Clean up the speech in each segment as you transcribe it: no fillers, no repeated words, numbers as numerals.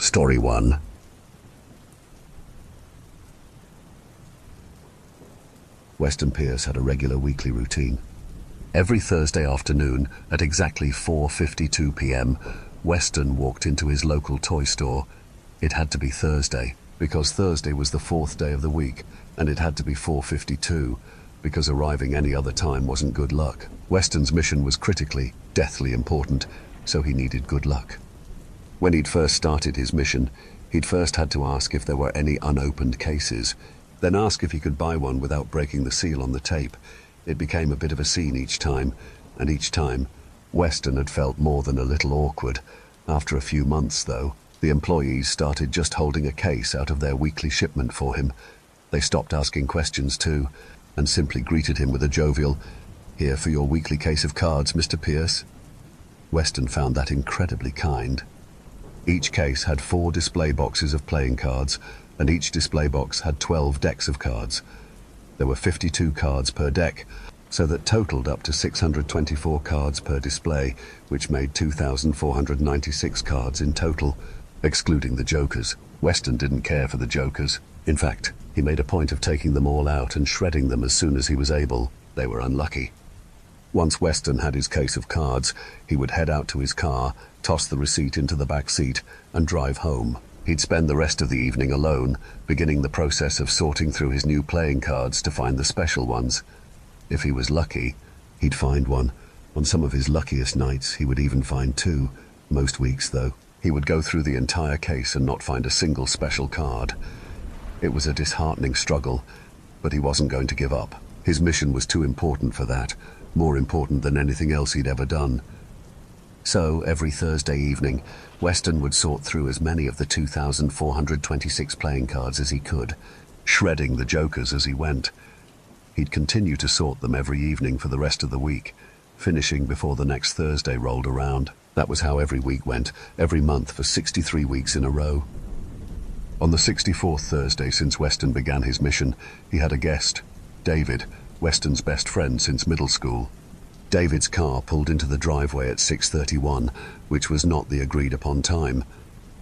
Story 1. Weston Pierce had a regular weekly routine. Every Thursday afternoon at exactly 4:52 p.m, Weston walked into his local toy store. It had to be Thursday, because Thursday was the fourth day of the week, and it had to be 4:52, because arriving any other time wasn't good luck. Weston's mission was critically, deathly important, so he needed good luck. When he'd first started his mission, he'd first had to ask if there were any unopened cases, then ask if he could buy one without breaking the seal on the tape. It became a bit of a scene each time, and each time, Weston had felt more than a little awkward. After a few months, though, the employees started just holding a case out of their weekly shipment for him. They stopped asking questions too, and simply greeted him with a jovial, "Here for your weekly case of cards, Mr. Pierce." Weston found that incredibly kind. Each case had 4 display boxes of playing cards, and each display box had 12 decks of cards. There were 52 cards per deck, so that totaled up to 624 cards per display, which made 2,496 cards in total, excluding the jokers. Weston didn't care for the jokers. In fact, he made a point of taking them all out and shredding them as soon as he was able. They were unlucky. Once Weston had his case of cards, he would head out to his car, toss the receipt into the back seat, and drive home. He'd spend the rest of the evening alone, beginning the process of sorting through his new playing cards to find the special ones. If he was lucky, he'd find one. On some of his luckiest nights, he would even find 2. Most weeks, though, he would go through the entire case and not find a single special card. It was a disheartening struggle, but he wasn't going to give up. His mission was too important for that, more important than anything else he'd ever done. So, every Thursday evening, Weston would sort through as many of the 2,426 playing cards as he could, shredding the jokers as he went. He'd continue to sort them every evening for the rest of the week, finishing before the next Thursday rolled around. That was how every week went, every month for 63 weeks in a row. On the 64th Thursday since Weston began his mission, he had a guest, David, Weston's best friend since middle school. David's car pulled into the driveway at 6:31, which was not the agreed-upon time.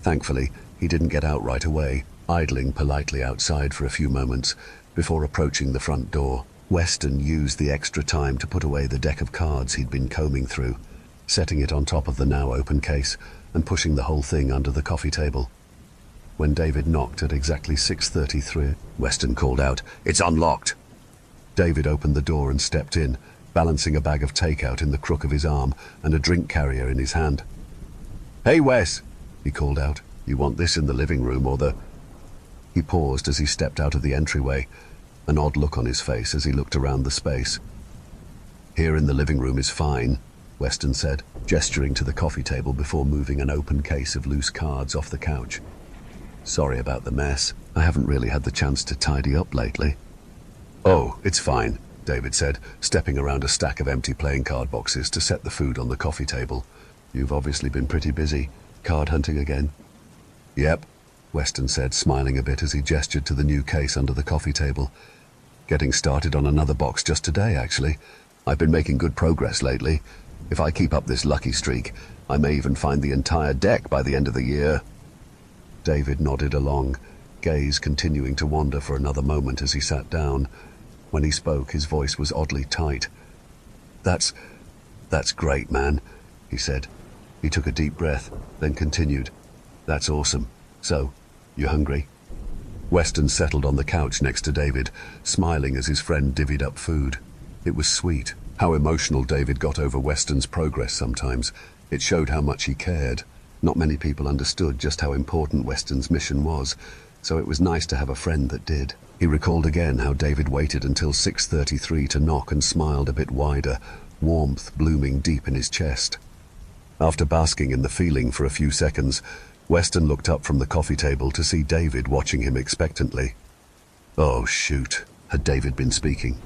Thankfully, he didn't get out right away, idling politely outside for a few moments before approaching the front door. Weston used the extra time to put away the deck of cards he'd been combing through, setting it on top of the now open case and pushing the whole thing under the coffee table. When David knocked at exactly 6:33, Weston called out, "It's unlocked!" David opened the door and stepped in, balancing a bag of takeout in the crook of his arm and a drink carrier in his hand. "Hey, Wes," he called out. "You want this in the living room or the—" He paused as he stepped out of the entryway, an odd look on his face as he looked around the space. "Here in the living room is fine," Weston said, gesturing to the coffee table before moving an open case of loose cards off the couch. "Sorry about the mess. I haven't really had the chance to tidy up lately." "Oh, it's fine," David said, stepping around a stack of empty playing card boxes to set the food on the coffee table. "You've obviously been pretty busy. Card hunting again?" "Yep," Weston said, smiling a bit as he gestured to the new case under the coffee table. "Getting started on another box just today, actually. I've been making good progress lately. If I keep up this lucky streak, I may even find the entire deck by the end of the year." David nodded along, gaze continuing to wander for another moment as he sat down. When he spoke, his voice was oddly tight. That's great, man," he said. He took a deep breath, then continued, "That's awesome. So, you hungry?" Weston settled on the couch next to David, smiling as his friend divvied up food. It was sweet, how emotional David got over Weston's progress sometimes. It showed how much he cared. Not many people understood just how important Weston's mission was, so it was nice to have a friend that did. He recalled again how David waited until 6:33 to knock and smiled a bit wider, warmth blooming deep in his chest. After basking in the feeling for a few seconds, Weston looked up from the coffee table to see David watching him expectantly. "Oh, shoot," had David been speaking.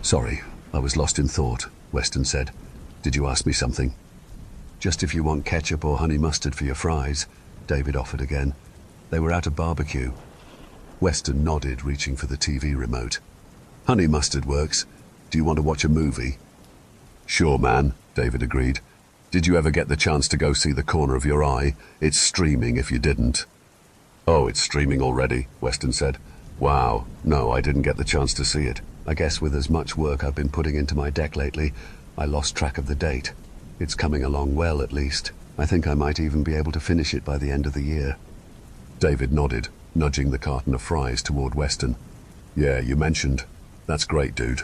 "Sorry, I was lost in thought," Weston said. "Did you ask me something?" "Just if you want ketchup or honey mustard for your fries," David offered again. They were out of barbecue. Weston nodded, reaching for the TV remote. "Honey mustard works. Do you want to watch a movie?" "Sure, man," David agreed. Did you ever get the chance to go see The Corner of Your Eye? It's streaming if you didn't. Oh, it's streaming already, Weston said. Wow, no, I didn't get the chance to see it. I guess with as much work I've been putting into my deck lately, I lost track of the date. It's coming along well, at least. I think I might even be able to finish it by the end of the year. David nodded, nudging the carton of fries toward Weston. Yeah, you mentioned. That's great, dude.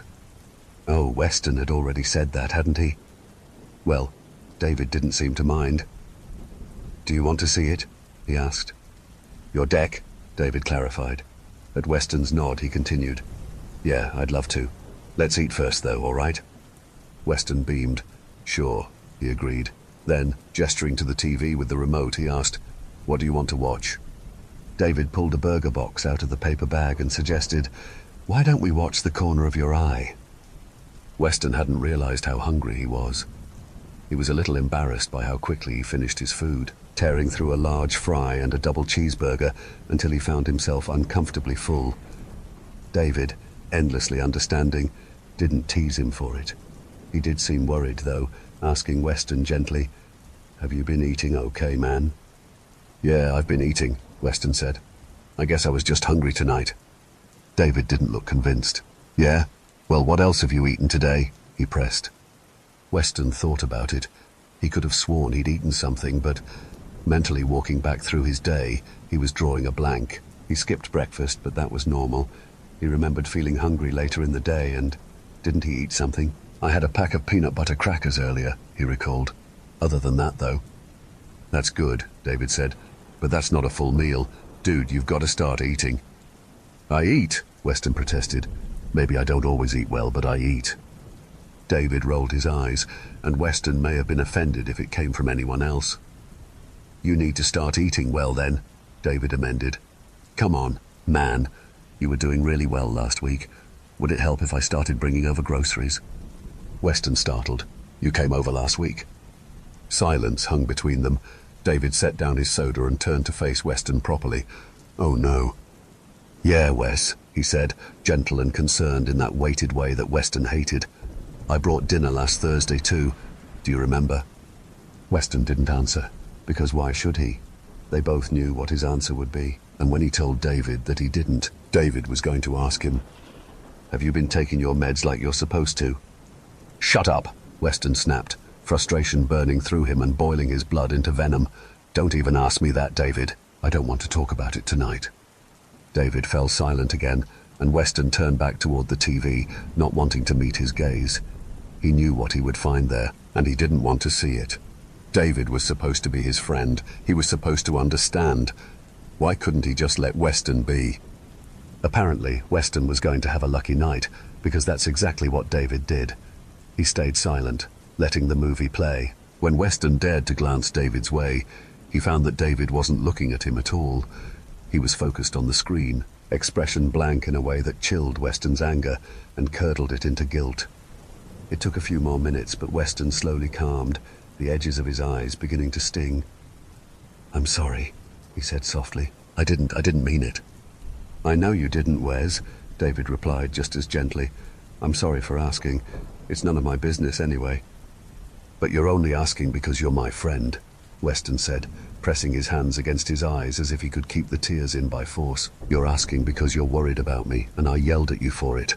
Oh, Weston had already said that, hadn't he? Well, David didn't seem to mind. Do you want to see it? He asked. Your deck, David clarified. At Weston's nod, he continued. Yeah, I'd love to. Let's eat first, though, all right? Weston beamed. Sure, he agreed. Then, gesturing to the TV with the remote, he asked, What do you want to watch? David pulled a burger box out of the paper bag and suggested, Why don't we watch The Corner of Your Eye? Weston hadn't realized how hungry he was. He was a little embarrassed by how quickly he finished his food, tearing through a large fry and a double cheeseburger until he found himself uncomfortably full. David, endlessly understanding, didn't tease him for it. He did seem worried, though, asking Weston gently, Have you been eating okay, man? Yeah, I've been eating, Weston said. I guess I was just hungry tonight. David didn't look convinced. Yeah? Well, what else have you eaten today? He pressed. Weston thought about it. He could have sworn he'd eaten something, but mentally walking back through his day, he was drawing a blank. He skipped breakfast, but that was normal. He remembered feeling hungry later in the day, and didn't he eat something? I had a pack of peanut butter crackers earlier, he recalled. Other than that, though. That's good, David said, but that's not a full meal. Dude, you've got to start eating. I eat, Weston protested. Maybe I don't always eat well, but I eat. David rolled his eyes, and Weston may have been offended if it came from anyone else. You need to start eating well, then, David amended. Come on, man. You were doing really well last week. Would it help if I started bringing over groceries? Weston startled. You came over last week. Silence hung between them. David set down his soda and turned to face Weston properly. Oh, no. Yeah, Wes, he said, gentle and concerned in that weighted way that Weston hated. I brought dinner last Thursday, too. Do you remember? Weston didn't answer, because why should he? They both knew what his answer would be, and when he told David that he didn't, David was going to ask him, Have you been taking your meds like you're supposed to? Shut up, Weston snapped, frustration burning through him and boiling his blood into venom. Don't even ask me that, David. I don't want to talk about it tonight. David fell silent again, and Weston turned back toward the TV, not wanting to meet his gaze. He knew what he would find there, and he didn't want to see it. David was supposed to be his friend. He was supposed to understand. Why couldn't he just let Weston be? Apparently, Weston was going to have a lucky night, because that's exactly what David did. He stayed silent, letting the movie play. When Weston dared to glance David's way, he found that David wasn't looking at him at all. He was focused on the screen, expression blank in a way that chilled Weston's anger and curdled it into guilt. It took a few more minutes, but Weston slowly calmed, the edges of his eyes beginning to sting. I'm sorry, he said softly. I didn't mean it. I know you didn't, Wes, David replied just as gently. I'm sorry for asking. It's none of my business anyway. But you're only asking because you're my friend, Weston said, pressing his hands against his eyes as if he could keep the tears in by force. You're asking because you're worried about me, and I yelled at you for it.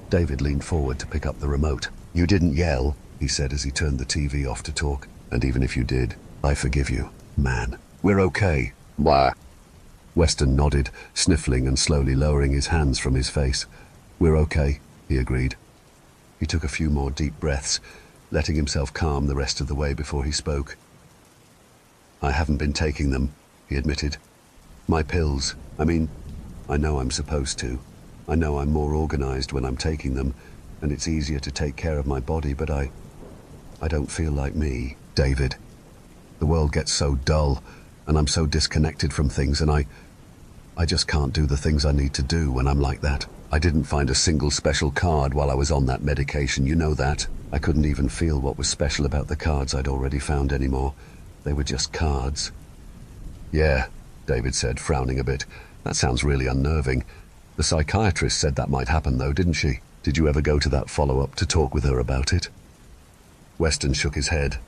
David leaned forward to pick up the remote. You didn't yell, he said as he turned the TV off to talk. And even if you did, I forgive you, man. We're okay. Why? Weston nodded, sniffling and slowly lowering his hands from his face. We're okay, he agreed. He took a few more deep breaths, letting himself calm the rest of the way before he spoke. I haven't been taking them, he admitted. My pills. I know I'm supposed to. I know I'm more organized when I'm taking them, and it's easier to take care of my body, but I don't feel like me, David. The world gets so dull, and I'm so disconnected from things, and I just can't do the things I need to do when I'm like that. I didn't find a single special card while I was on that medication, you know that. I couldn't even feel what was special about the cards I'd already found anymore. They were just cards. Yeah, David said, frowning a bit. That sounds really unnerving. The psychiatrist said that might happen, though, didn't she? Did you ever go to that follow-up to talk with her about it? Weston shook his head.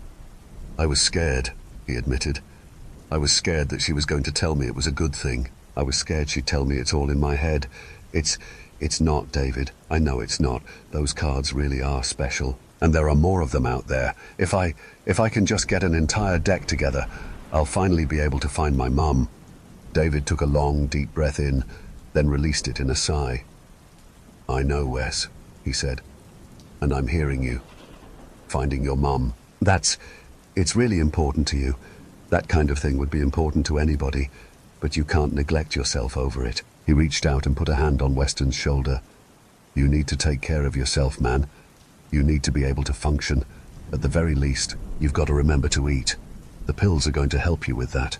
I was scared, he admitted. I was scared that she was going to tell me it was a good thing. I was scared she'd tell me it's all in my head. It's not, David. I know it's not. Those cards really are special. And there are more of them out there. If I can just get an entire deck together, I'll finally be able to find my mum. David took a long, deep breath in, then released it in a sigh. I know, Wes, he said, and I'm hearing you. Finding your mum. It's really important to you. That kind of thing would be important to anybody, but you can't neglect yourself over it. He reached out and put a hand on Weston's shoulder. You need to take care of yourself, man. You need to be able to function. At the very least, you've got to remember to eat. The pills are going to help you with that.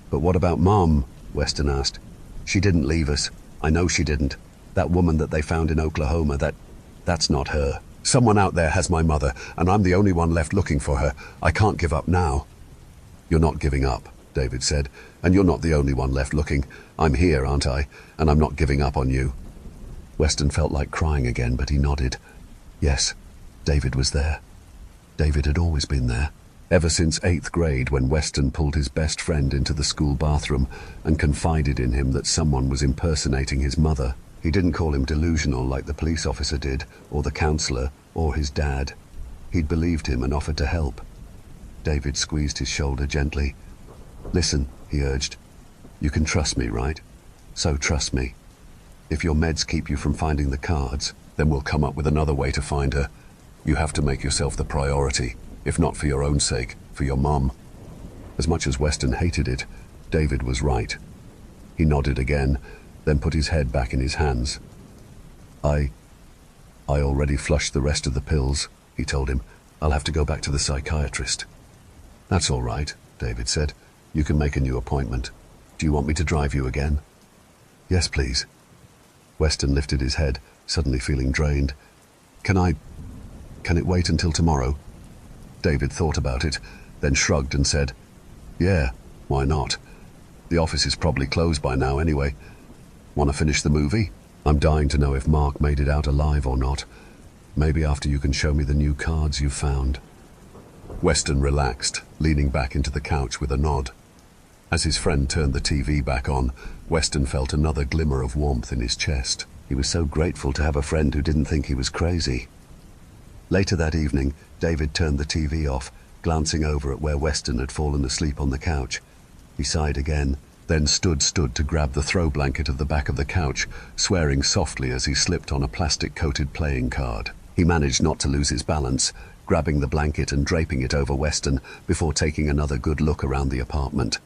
But what about Mom? Weston asked. She didn't leave us. I know she didn't. That woman that they found in Oklahoma, that's not her. Someone out there has my mother, and I'm the only one left looking for her. I can't give up now. You're not giving up, David said, and you're not the only one left looking. I'm here, aren't I? And I'm not giving up on you. Weston felt like crying again, but he nodded. Yes, David was there. David had always been there. Ever since 8th grade, when Weston pulled his best friend into the school bathroom and confided in him that someone was impersonating his mother. He didn't call him delusional like the police officer did, or the counselor, or his dad. He'd believed him and offered to help. David squeezed his shoulder gently. Listen, he urged. You can trust me, right? So trust me. If your meds keep you from finding the cards, then we'll come up with another way to find her. You have to make yourself the priority, if not for your own sake, for your mom. As much as Weston hated it, David was right. He nodded again, then put his head back in his hands. I already flushed the rest of the pills, he told him. I'll have to go back to the psychiatrist. That's all right, David said. You can make a new appointment. Do you want me to drive you again? Yes, please. Weston lifted his head, suddenly feeling drained. Can it wait until tomorrow? David thought about it, then shrugged and said, Yeah, why not? The office is probably closed by now anyway. Want to finish the movie? I'm dying to know if Mark made it out alive or not. Maybe after you can show me the new cards you've found. Weston relaxed, leaning back into the couch with a nod. As his friend turned the TV back on, Weston felt another glimmer of warmth in his chest. He was so grateful to have a friend who didn't think he was crazy. Later that evening, David turned the TV off, glancing over at where Weston had fallen asleep on the couch. He sighed again, then stood to grab the throw blanket at the back of the couch, swearing softly as he slipped on a plastic-coated playing card. He managed not to lose his balance, grabbing the blanket and draping it over Weston before taking another good look around the apartment.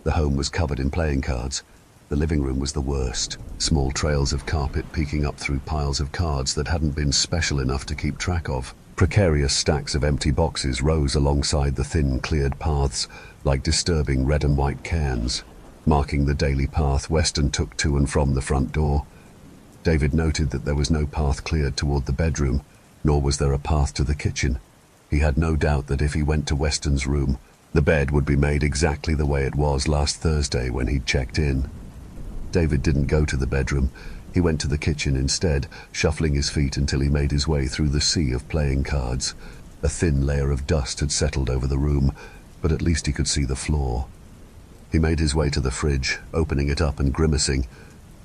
The home was covered in playing cards. The living room was the worst, small trails of carpet peeking up through piles of cards that hadn't been special enough to keep track of. Precarious stacks of empty boxes rose alongside the thin, cleared paths like disturbing red and white cairns, marking the daily path Weston took to and from the front door. David noted that there was no path cleared toward the bedroom, nor was there a path to the kitchen. He had no doubt that if he went to Weston's room, the bed would be made exactly the way it was last Thursday when he'd checked in. David didn't go to the bedroom. He went to the kitchen instead, shuffling his feet until he made his way through the sea of playing cards. A thin layer of dust had settled over the room, but at least he could see the floor. He made his way to the fridge, opening it up and grimacing.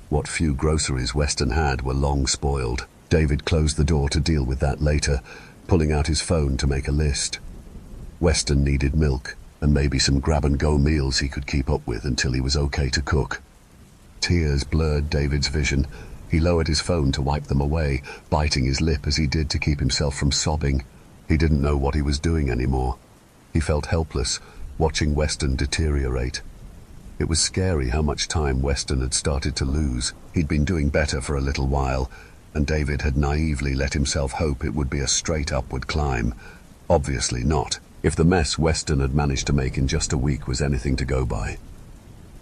What few groceries Weston had were long spoiled. David closed the door to deal with that later, pulling out his phone to make a list. Weston needed milk, and maybe some grab-and-go meals he could keep up with until he was okay to cook. Tears blurred David's vision. He lowered his phone to wipe them away, biting his lip as he did to keep himself from sobbing. He didn't know what he was doing anymore. He felt helpless, watching Weston deteriorate. It was scary how much time Weston had started to lose. He'd been doing better for a little while, and David had naively let himself hope it would be a straight upward climb. Obviously not, if the mess Weston had managed to make in just a week was anything to go by.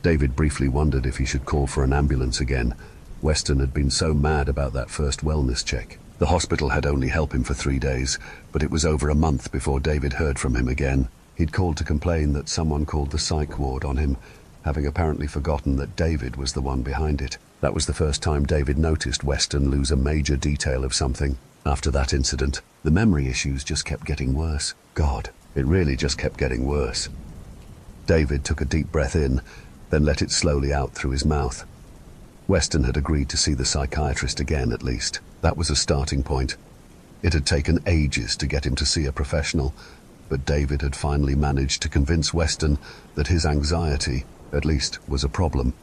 David briefly wondered if he should call for an ambulance again. Weston had been so mad about that first wellness check. The hospital had only helped him for 3 days, but it was over a month before David heard from him again. He'd called to complain that someone called the psych ward on him, having apparently forgotten that David was the one behind it. That was the first time David noticed Weston lose a major detail of something. After that incident, the memory issues just kept getting worse. God, It really just kept getting worse. David took a deep breath in, then let it slowly out through his mouth. Weston had agreed to see the psychiatrist again, at least. That was a starting point. It had taken ages to get him to see a professional, but David had finally managed to convince Weston that his anxiety, at least, was a problem.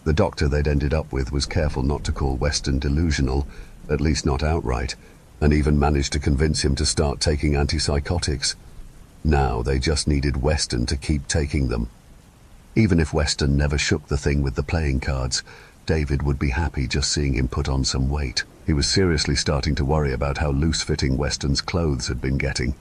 The doctor they'd ended up with was careful not to call Weston delusional, at least not outright, and even managed to convince him to start taking antipsychotics. Now they just needed Weston to keep taking them. Even if Weston never shook the thing with the playing cards, David would be happy just seeing him put on some weight. He was seriously starting to worry about how loose-fitting Weston's clothes had been getting.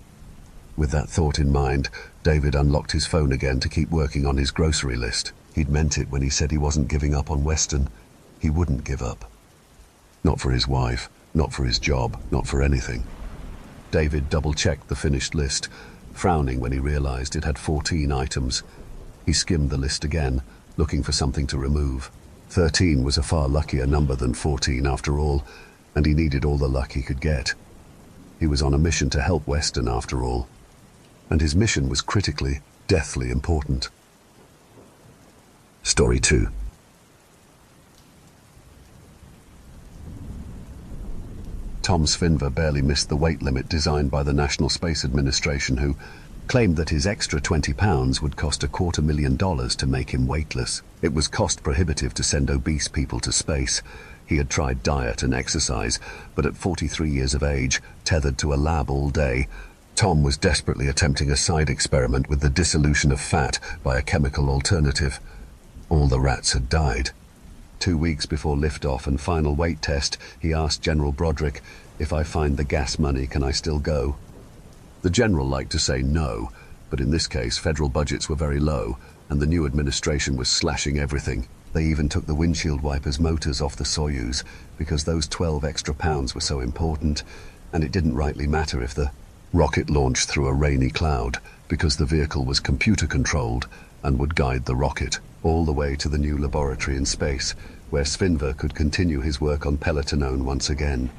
With that thought in mind, David unlocked his phone again to keep working on his grocery list. He'd meant it when he said he wasn't giving up on Weston. He wouldn't give up. Not for his wife, not for his job, not for anything. David double-checked the finished list, frowning when he realized it had 14 items. He skimmed the list again, looking for something to remove. 13 was a far luckier number than 14 after all, and he needed all the luck he could get. He was on a mission to help Weston after all, and his mission was critically, deathly important. Story 2. Tom Svinver barely missed the weight limit designed by the National Space Administration, who claimed that his extra 20 pounds would cost $250,000 to make him weightless. It was cost prohibitive to send obese people to space. He had tried diet and exercise, but at 43 years of age, tethered to a lab all day, Tom was desperately attempting a side experiment with the dissolution of fat by a chemical alternative. All the rats had died. 2 weeks before liftoff and final weight test, he asked General Broderick, "If I find the gas money, can I still go?" The general liked to say no, but in this case federal budgets were very low, and the new administration was slashing everything. They even took the windshield wipers motors off the Soyuz, because those 12 extra pounds were so important, and it didn't rightly matter if the rocket launched through a rainy cloud, because the vehicle was computer-controlled and would guide the rocket all the way to the new laboratory in space, where Svinver could continue his work on Pelotonone once again.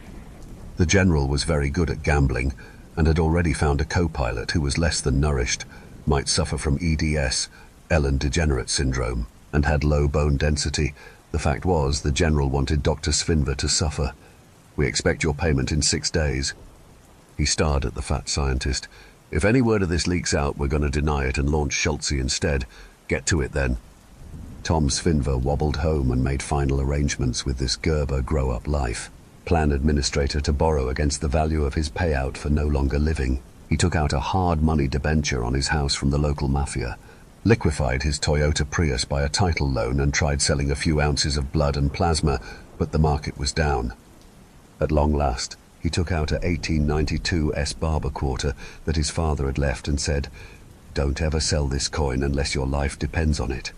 The general was very good at gambling, and had already found a co-pilot who was less than nourished, might suffer from EDS, Ellen Degenerate syndrome, and had low bone density. The fact was, the general wanted Dr. Svinver to suffer. "We expect your payment in 6 days. He stared at the fat scientist. "If any word of this leaks out, we're going to deny it and launch Schultze instead. Get to it then." Tom Svinver wobbled home and made final arrangements with this Gerber grow-up life plan administrator to borrow against the value of his payout for no longer living. He took out a hard money debenture on his house from the local mafia, liquefied his Toyota Prius by a title loan, and tried selling a few ounces of blood and plasma, but the market was down. At long last, he took out a 1892 S Barber quarter that his father had left and said, "Don't ever sell this coin unless your life depends on it."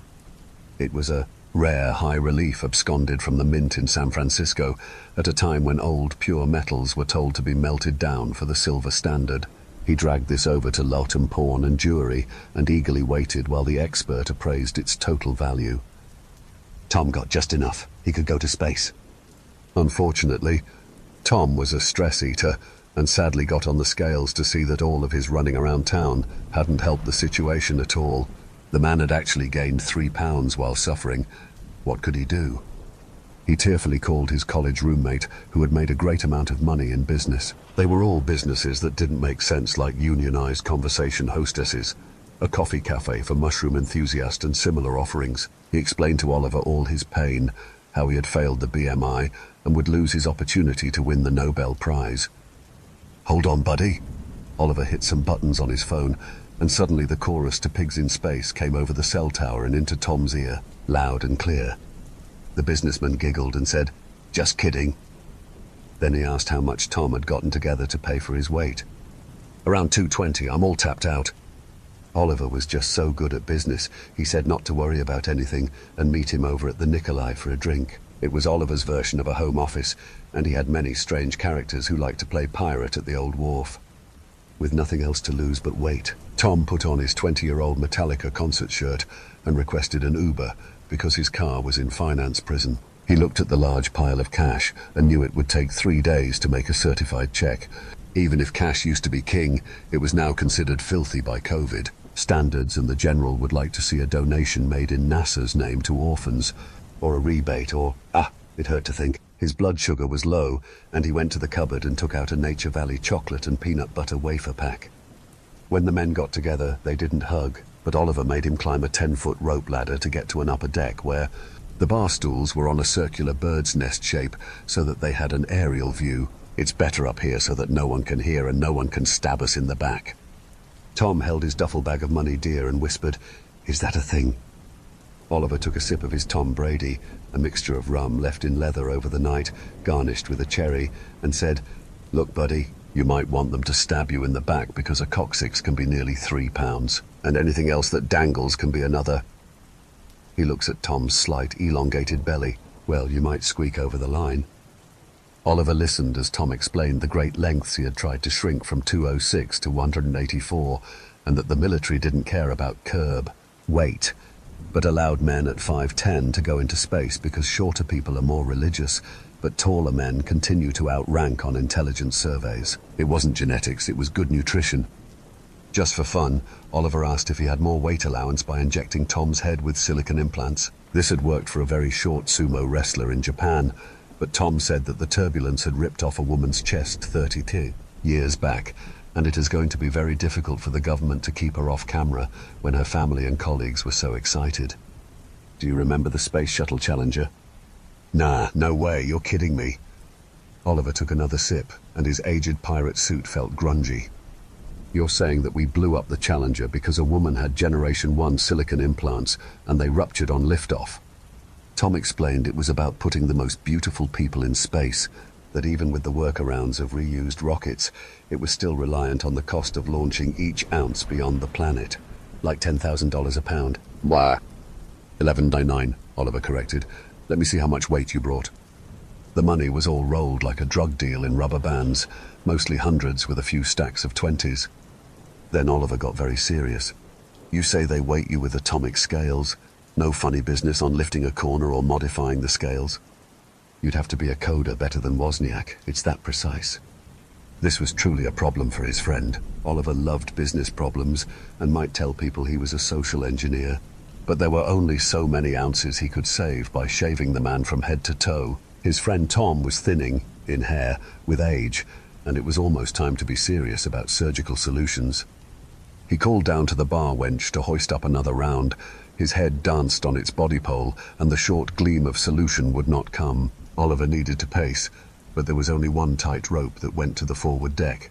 It was a rare high relief absconded from the mint in San Francisco at a time when old pure metals were told to be melted down for the silver standard. He dragged this over to Lawton Pawn and Jewelry and eagerly waited while the expert appraised its total value. Tom got just enough. He could go to space. Unfortunately, Tom was a stress eater and sadly got on the scales to see that all of his running around town hadn't helped the situation at all. The man had actually gained 3 pounds while suffering. What could he do? He tearfully called his college roommate, who had made a great amount of money in business. They were all businesses that didn't make sense, like unionized conversation hostesses, a coffee cafe for mushroom enthusiasts, and similar offerings. He explained to Oliver all his pain, how he had failed the BMI and would lose his opportunity to win the Nobel Prize. "Hold on, buddy." Oliver hit some buttons on his phone, and suddenly the chorus to Pigs in Space came over the cell tower and into Tom's ear, loud and clear. The businessman giggled and said, "Just kidding." Then he asked how much Tom had gotten together to pay for his weight. "Around 220, I'm all tapped out." Oliver was just so good at business, he said not to worry about anything and meet him over at the Nikolai for a drink. It was Oliver's version of a home office, and he had many strange characters who liked to play pirate at the old wharf. With nothing else to lose but wait, Tom put on his 20-year-old Metallica concert shirt and requested an Uber because his car was in finance prison. He looked at the large pile of cash and knew it would take 3 days to make a certified check. Even if cash used to be king, it was now considered filthy by COVID standards, and the general would like to see a donation made in NASA's name to orphans, or a rebate, or, it hurt to think. His blood sugar was low, and he went to the cupboard and took out a Nature Valley chocolate and peanut butter wafer pack. When the men got together, they didn't hug, but Oliver made him climb a 10-foot rope ladder to get to an upper deck where the bar stools were on a circular bird's nest shape so that they had an aerial view. It's better up here so that no one can hear and no one can stab us in the back. Tom held his duffel bag of money dear and whispered, "Is that a thing?" Oliver took a sip of his Tom Brady, a mixture of rum left in leather over the night, garnished with a cherry, and said, "Look, buddy, you might want them to stab you in the back because a coccyx can be nearly 3 pounds, and anything else that dangles can be another." He looks at Tom's slight, elongated belly. "Well, you might squeak over the line." Oliver listened as Tom explained the great lengths he had tried to shrink from 206 to 184, and that the military didn't care about curb, weight, but allowed men at 5'10" to go into space because shorter people are more religious, but taller men continue to outrank on intelligence surveys. It wasn't genetics, it was good nutrition. Just for fun, Oliver asked if he had more weight allowance by injecting Tom's head with silicone implants. This had worked for a very short sumo wrestler in Japan, but Tom said that the turbulence had ripped off a woman's chest 32 years back, and it is going to be very difficult for the government to keep her off camera when her family and colleagues were so excited. "Do you remember the Space Shuttle Challenger?" "Nah, no way, you're kidding me." Oliver took another sip, and his aged pirate suit felt grungy. "You're saying that we blew up the Challenger because a woman had Generation 1 silicone implants and they ruptured on liftoff?" Tom explained it was about putting the most beautiful people in space, that even with the workarounds of reused rockets, it was still reliant on the cost of launching each ounce beyond the planet. Like $10,000 a pound. Wah. 11.99, Oliver corrected. "Let me see how much weight you brought." The money was all rolled like a drug deal in rubber bands, mostly hundreds with a few stacks of 20s. Then Oliver got very serious. "You say they weight you with atomic scales? No funny business on lifting a corner or modifying the scales?" "You'd have to be a coder better than Wozniak. It's that precise." This was truly a problem for his friend. Oliver loved business problems and might tell people he was a social engineer, but there were only so many ounces he could save by shaving the man from head to toe. His friend Tom was thinning, in hair, with age, and it was almost time to be serious about surgical solutions. He called down to the bar wench to hoist up another round. His head danced on its body pole, and the short gleam of solution would not come. Oliver needed to pace, but there was only one tight rope that went to the forward deck.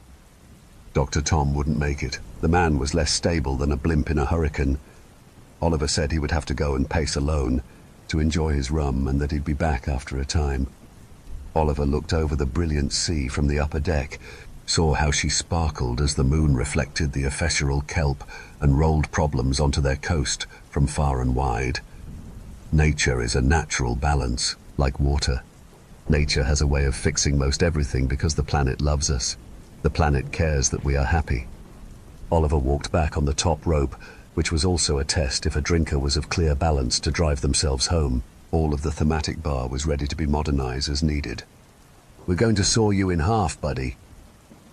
Dr. Tom wouldn't make it. The man was less stable than a blimp in a hurricane. Oliver said he would have to go and pace alone, to enjoy his rum, and that he'd be back after a time. Oliver looked over the brilliant sea from the upper deck, saw how she sparkled as the moon reflected the ephemeral kelp and rolled problems onto their coast from far and wide. Nature is a natural balance, like water. Nature has a way of fixing most everything because the planet loves us. The planet cares that we are happy. Oliver walked back on the top rope, which was also a test if a drinker was of clear balance to drive themselves home. All of the thematic bar was ready to be modernized as needed. "We're going to saw you in half, buddy."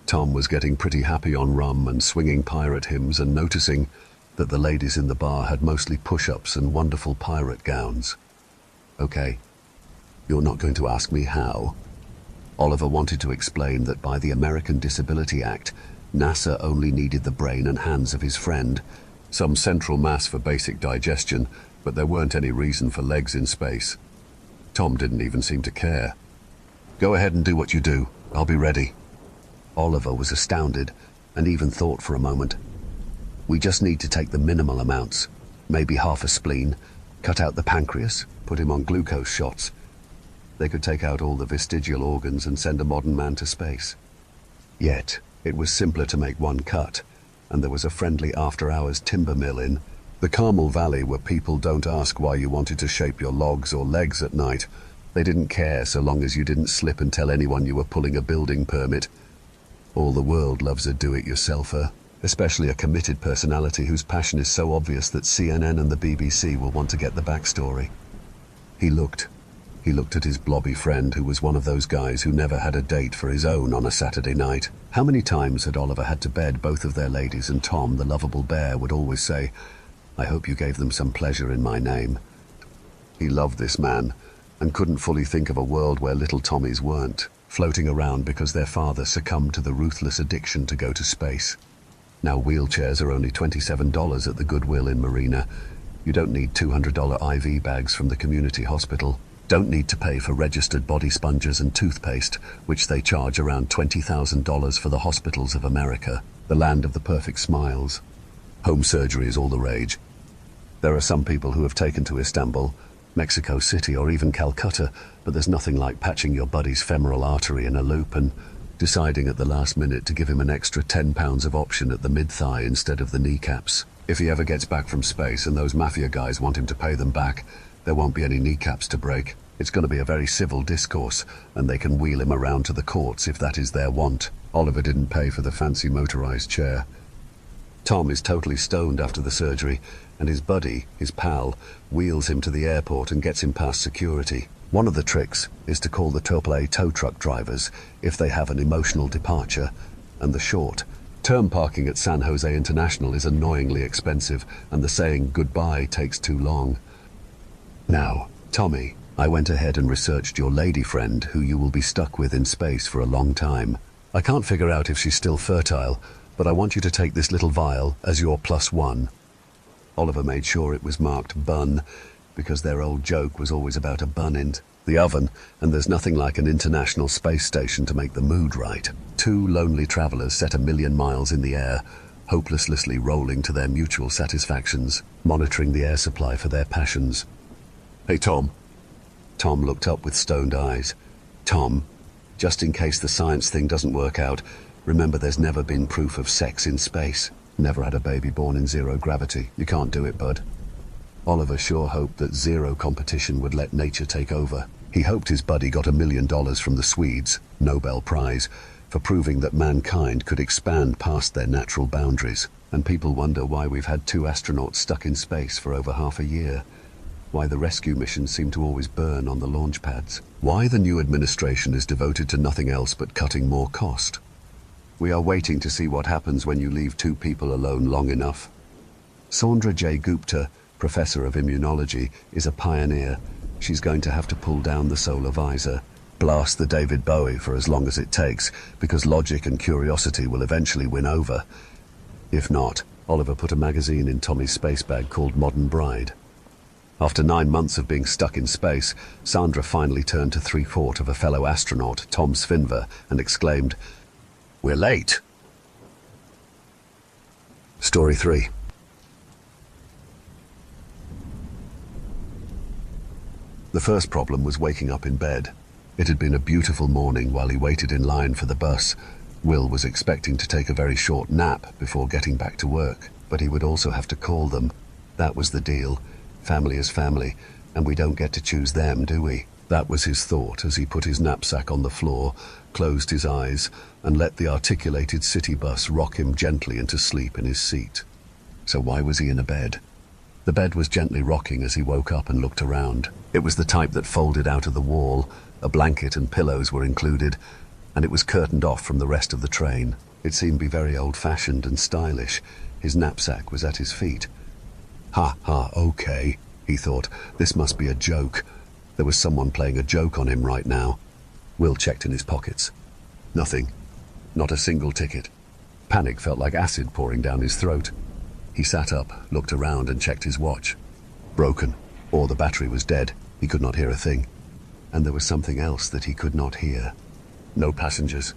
Tom was getting pretty happy on rum and swinging pirate hymns and noticing that the ladies in the bar had mostly push-ups and wonderful pirate gowns. "Okay, you're not going to ask me how?" Oliver wanted to explain that by the American Disability Act, NASA only needed the brain and hands of his friend, some central mass for basic digestion, but there weren't any reason for legs in space. Tom didn't even seem to care. "Go ahead and do what you do. I'll be ready." Oliver was astounded and even thought for a moment. "We just need to take the minimal amounts, maybe half a spleen, cut out the pancreas, put him on glucose shots. They could take out all the vestigial organs and send a modern man to space." Yet, it was simpler to make one cut, and there was a friendly after-hours timber mill in the Carmel Valley where people don't ask why you wanted to shape your logs or legs at night. They didn't care so long as you didn't slip and tell anyone you were pulling a building permit. All the world loves a do-it-yourselfer, especially a committed personality whose passion is so obvious that CNN and the BBC will want to get the backstory. He looked. He looked at his blobby friend, who was one of those guys who never had a date for his own on a Saturday night. How many times had Oliver had to bed both of their ladies, and Tom, the lovable bear, would always say, "I hope you gave them some pleasure in my name." He loved this man, and couldn't fully think of a world where little Tommies weren't, floating around because their father succumbed to the ruthless addiction to go to space. Now wheelchairs are only $27 at the Goodwill in Marina. You don't need $200 IV bags from the community hospital. Don't need to pay for registered body sponges and toothpaste, which they charge around $20,000 for the hospitals of America, the land of the perfect smiles. Home surgery is all the rage. There are some people who have taken to Istanbul, Mexico City, or even Calcutta, but there's nothing like patching your buddy's femoral artery in a loop and deciding at the last minute to give him an extra 10 pounds of option at the mid-thigh instead of the kneecaps. If he ever gets back from space and those mafia guys want him to pay them back, there won't be any kneecaps to break. It's going to be a very civil discourse, and they can wheel him around to the courts if that is their want. Oliver didn't pay for the fancy motorized chair. Tom is totally stoned after the surgery, and his buddy, his pal, wheels him to the airport and gets him past security. One of the tricks is to call the AAA tow truck drivers if they have an emotional departure, and the short. Term parking at San Jose International is annoyingly expensive, and the saying goodbye takes too long. Now, Tommy, I went ahead and researched your lady friend who you will be stuck with in space for a long time. I can't figure out if she's still fertile, but I want you to take this little vial as your +1. Oliver made sure it was marked bun, because their old joke was always about a bun in the oven, and there's nothing like an international space station to make the mood right. Two lonely travelers set 1,000,000 miles in the air, hopelessly rolling to their mutual satisfactions, monitoring the air supply for their passions. "Hey, Tom." Tom looked up with stoned eyes. "Tom, just in case the science thing doesn't work out, remember there's never been proof of sex in space. Never had a baby born in zero gravity. You can't do it, bud." Oliver sure hoped that zero competition would let nature take over. He hoped his buddy got $1 million from the Swedes, Nobel Prize, for proving that mankind could expand past their natural boundaries. And people wonder why we've had 2 astronauts stuck in space for over half a year. Why the rescue missions seem to always burn on the launch pads. Why the new administration is devoted to nothing else but cutting more cost. We are waiting to see what happens when you leave 2 people alone long enough. Sandra J. Gupta, professor of immunology, is a pioneer. She's going to have to pull down the solar visor, blast the David Bowie for as long as it takes, because logic and curiosity will eventually win over. If not, Oliver put a magazine in Tommy's space bag called Modern Bride. After 9 months of being stuck in space, Sandra finally turned to 3/4 of a fellow astronaut, Tom Svinver, and exclaimed, "We're late." Story 3. The first problem was waking up in bed. It had been a beautiful morning while he waited in line for the bus. Will was expecting to take a very short nap before getting back to work, but he would also have to call them. That was the deal. Family is family, and we don't get to choose them, do we? That was his thought as he put his knapsack on the floor, closed his eyes, and let the articulated city bus rock him gently into sleep in his seat. So why was he in a bed? The bed was gently rocking as he woke up and looked around. It was the type that folded out of the wall. A blanket and pillows were included, and it was curtained off from the rest of the train. It seemed to be very old-fashioned and stylish. His knapsack was at his feet. Ha, okay, he thought. This must be a joke. There was someone playing a joke on him right now. Will checked in his pockets. Nothing. Not a single ticket. Panic felt like acid pouring down his throat. He sat up, looked around and checked his watch. Broken, or the battery was dead. He could not hear a thing. And there was something else that he could not hear. No passengers.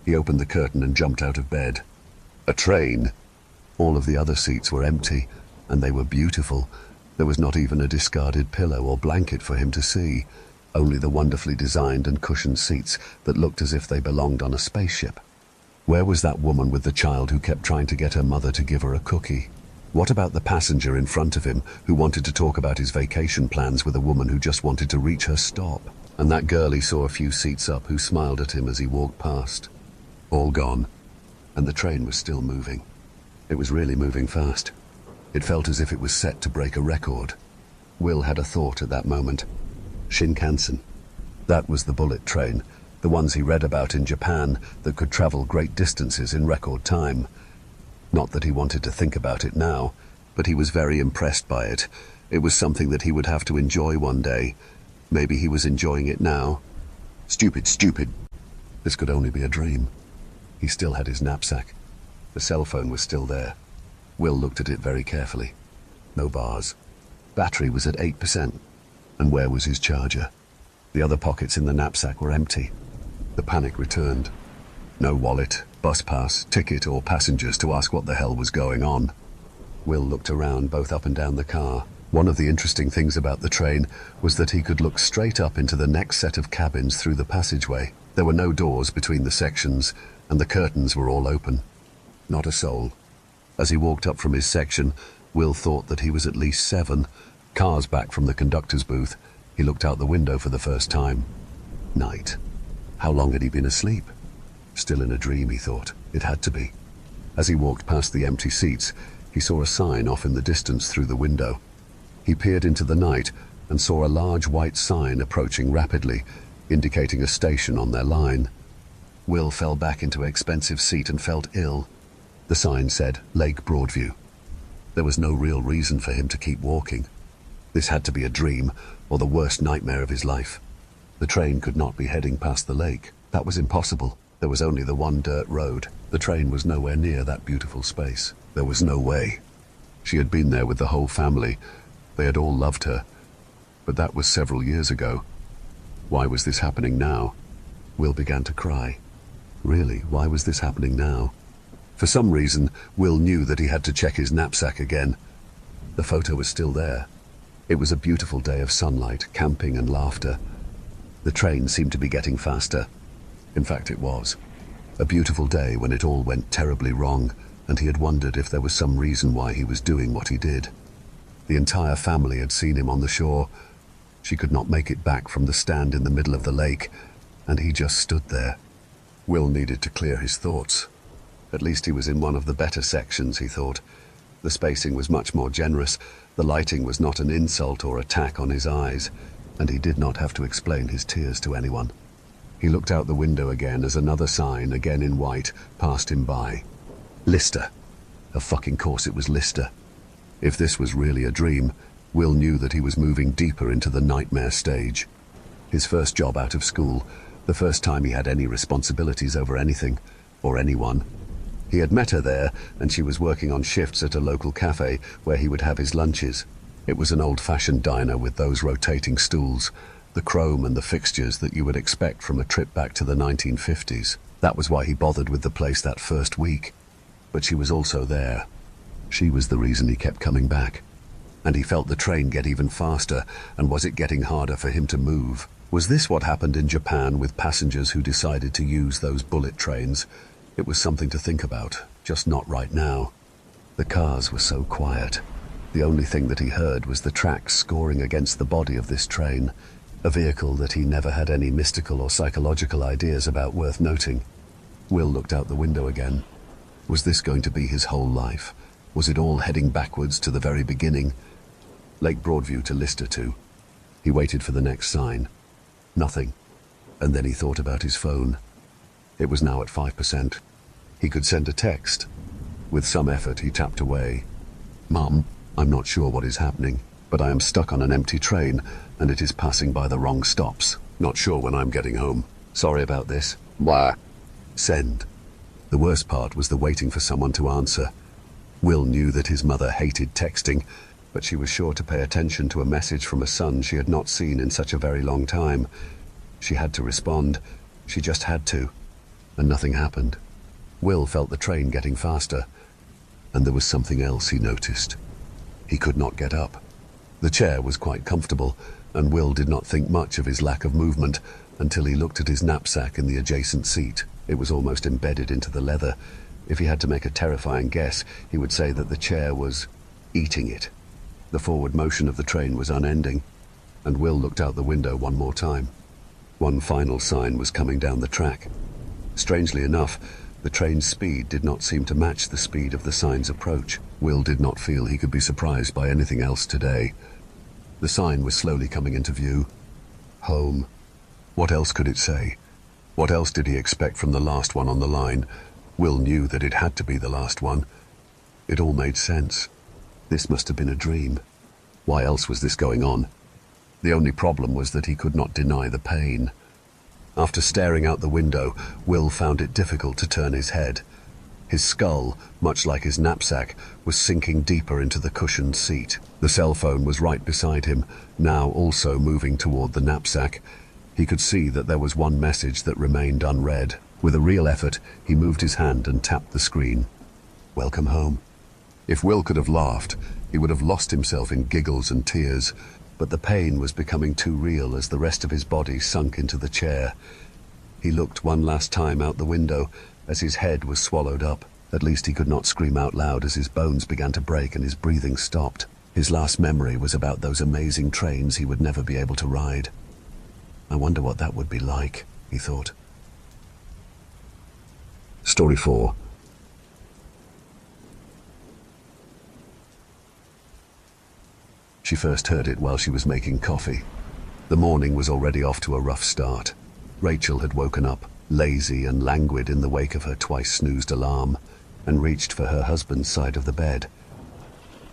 He opened the curtain and jumped out of bed. A train. All of the other seats were empty, and they were beautiful. There was not even a discarded pillow or blanket for him to see, only the wonderfully designed and cushioned seats that looked as if they belonged on a spaceship. Where was that woman with the child who kept trying to get her mother to give her a cookie? What about the passenger in front of him who wanted to talk about his vacation plans with a woman who just wanted to reach her stop? And that girl he saw a few seats up who smiled at him as he walked past. All gone, and the train was still moving. It was really moving fast. It felt as if it was set to break a record. Will had a thought at that moment. Shinkansen. That was the bullet train, the ones he read about in Japan that could travel great distances in record time. Not that he wanted to think about it now, but he was very impressed by it. It was something that he would have to enjoy one day. Maybe he was enjoying it now. Stupid, stupid. This could only be a dream. He still had his knapsack. The cell phone was still there. Will looked at it very carefully. No bars. Battery was at 8%. And where was his charger? The other pockets in the knapsack were empty. The panic returned. No wallet, bus pass, ticket, or passengers to ask what the hell was going on. Will looked around both up and down the car. One of the interesting things about the train was that he could look straight up into the next set of cabins through the passageway. There were no doors between the sections, and the curtains were all open. Not a soul. As he walked up from his section, Will thought that he was at least 7. Cars back from the conductor's booth. He looked out the window for the first time. Night. How long had he been asleep? Still in a dream, he thought. It had to be. As he walked past the empty seats, he saw a sign off in the distance through the window. He peered into the night and saw a large white sign approaching rapidly, indicating a station on their line. Will fell back into an expensive seat and felt ill. The sign said Lake Broadview. There was no real reason for him to keep walking. This had to be a dream or the worst nightmare of his life. The train could not be heading past the lake. That was impossible. There was only the one dirt road. The train was nowhere near that beautiful space. There was no way. She had been there with the whole family. They had all loved her. But that was several years ago. Why was this happening now? Will began to cry. Really, why was this happening now? For some reason, Will knew that he had to check his knapsack again. The photo was still there. It was a beautiful day of sunlight, camping and laughter. The train seemed to be getting faster. In fact, it was. A beautiful day when it all went terribly wrong, and he had wondered if there was some reason why he was doing what he did. The entire family had seen him on the shore. She could not make it back from the stand in the middle of the lake, and he just stood there. Will needed to clear his thoughts. At least he was in one of the better sections, he thought. The spacing was much more generous. The lighting was not an insult or attack on his eyes, and he did not have to explain his tears to anyone. He looked out the window again as another sign, again in white, passed him by. Lister. Of fucking course it was Lister. If this was really a dream, Will knew that he was moving deeper into the nightmare stage. His first job out of school, the first time he had any responsibilities over anything, or anyone. He had met her there, and she was working on shifts at a local cafe where he would have his lunches. It was an old-fashioned diner with those rotating stools, the chrome and the fixtures that you would expect from a trip back to the 1950s. That was why he bothered with the place that first week. But she was also there. She was the reason he kept coming back. And he felt the train get even faster, and was it getting harder for him to move? Was this what happened in Japan with passengers who decided to use those bullet trains? It was something to think about, just not right now. The cars were so quiet. The only thing that he heard was the tracks scoring against the body of this train, a vehicle that he never had any mystical or psychological ideas about worth noting. Will looked out the window again. Was this going to be his whole life? Was it all heading backwards to the very beginning? Lake Broadview to Lister to. He waited for the next sign. Nothing. And then he thought about his phone. It was now at 5%. He could send a text. With some effort, he tapped away. Mum, I'm not sure what is happening, but I am stuck on an empty train, and it is passing by the wrong stops. Not sure when I'm getting home. Sorry about this. Blah. Send. The worst part was the waiting for someone to answer. Will knew that his mother hated texting, but she was sure to pay attention to a message from a son she had not seen in such a very long time. She had to respond. She just had to. And nothing happened. Will felt the train getting faster. And there was something else he noticed. He could not get up. The chair was quite comfortable, and Will did not think much of his lack of movement until he looked at his knapsack in the adjacent seat. It was almost embedded into the leather. If he had to make a terrifying guess, he would say that the chair was eating it. The forward motion of the train was unending, and Will looked out the window one more time. One final sign was coming down the track. Strangely enough, the train's speed did not seem to match the speed of the sign's approach. Will did not feel he could be surprised by anything else today. The sign was slowly coming into view. Home. What else could it say? What else did he expect from the last one on the line? Will knew that it had to be the last one. It all made sense. This must have been a dream. Why else was this going on? The only problem was that he could not deny the pain. After staring out the window, Will found it difficult to turn his head. His skull, much like his knapsack, was sinking deeper into the cushioned seat. The cell phone was right beside him, now also moving toward the knapsack. He could see that there was one message that remained unread. With a real effort, he moved his hand and tapped the screen. Welcome home. If Will could have laughed, he would have lost himself in giggles and tears, but the pain was becoming too real as the rest of his body sunk into the chair. He looked one last time out the window as his head was swallowed up. At least he could not scream out loud as his bones began to break and his breathing stopped. His last memory was about those amazing trains he would never be able to ride. I wonder what that would be like, he thought. Story 4. She first heard it while she was making coffee. The morning was already off to a rough start. Rachel had woken up, lazy and languid in the wake of her twice-snoozed alarm, and reached for her husband's side of the bed.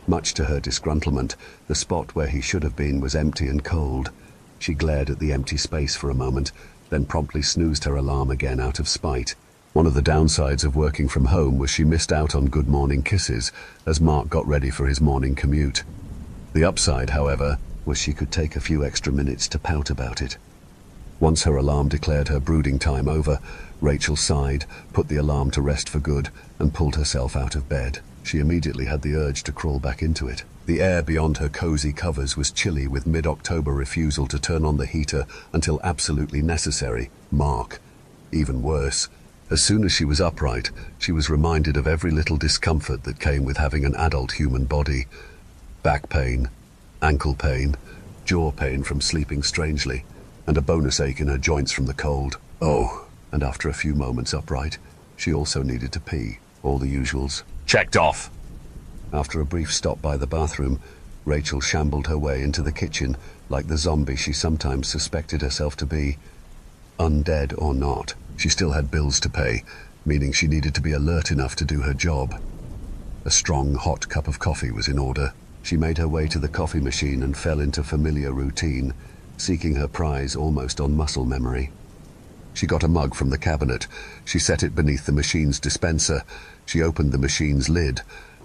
Much to her disgruntlement, the spot where he should have been was empty and cold. She glared at the empty space for a moment, then promptly snoozed her alarm again out of spite. One of the downsides of working from home was she missed out on good morning kisses as Mark got ready for his morning commute. The upside, however, was she could take a few extra minutes to pout about it. Once her alarm declared her brooding time over, Rachel sighed, put the alarm to rest for good, and pulled herself out of bed. She immediately had the urge to crawl back into it. The air beyond her cozy covers was chilly with mid-October refusal to turn on the heater until absolutely necessary. Mark. Even worse. As soon as she was upright, she was reminded of every little discomfort that came with having an adult human body. Back pain, ankle pain, jaw pain from sleeping strangely, and a bonus ache in her joints from the cold. Oh, and after a few moments upright, she also needed to pee. All the usuals. Checked off. After a brief stop by the bathroom, Rachel shambled her way into the kitchen like the zombie she sometimes suspected herself to be. Undead or not, she still had bills to pay, meaning she needed to be alert enough to do her job. A strong, hot cup of coffee was in order. She made her way to the coffee machine and fell into familiar routine, seeking her prize almost on muscle memory. She got a mug from the cabinet. She set it beneath the machine's dispenser. She opened the machine's lid.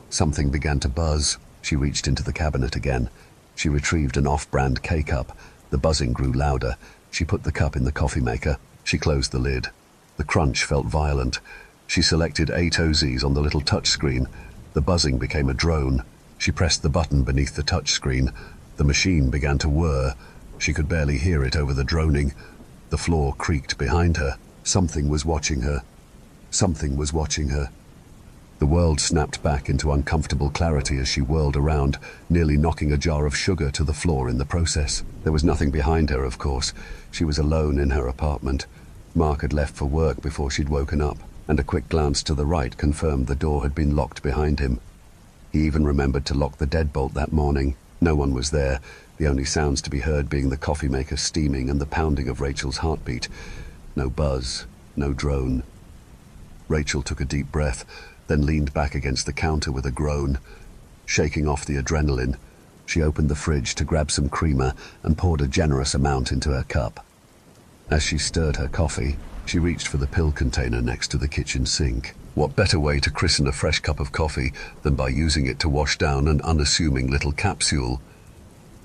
Something began to buzz. She reached into the cabinet again. She retrieved an off-brand K-cup. The buzzing grew louder. She put the cup in the coffee maker. She closed the lid. The crunch felt violent. She selected 8 OZs on the little touchscreen. The buzzing became a drone. She pressed the button beneath the touchscreen. The machine began to whir. She could barely hear it over the droning. The floor creaked behind her. Something was watching her. Something was watching her. The world snapped back into uncomfortable clarity as she whirled around, nearly knocking a jar of sugar to the floor in the process. There was nothing behind her, of course. She was alone in her apartment. Mark had left for work before she'd woken up, and a quick glance to the right confirmed the door had been locked behind him. He even remembered to lock the deadbolt that morning. No one was there, the only sounds to be heard being the coffee maker steaming and the pounding of Rachel's heartbeat. No buzz, no drone. Rachel took a deep breath, then leaned back against the counter with a groan. Shaking off the adrenaline, she opened the fridge to grab some creamer and poured a generous amount into her cup. As she stirred her coffee, she reached for the pill container next to the kitchen sink. What better way to christen a fresh cup of coffee than by using it to wash down an unassuming little capsule?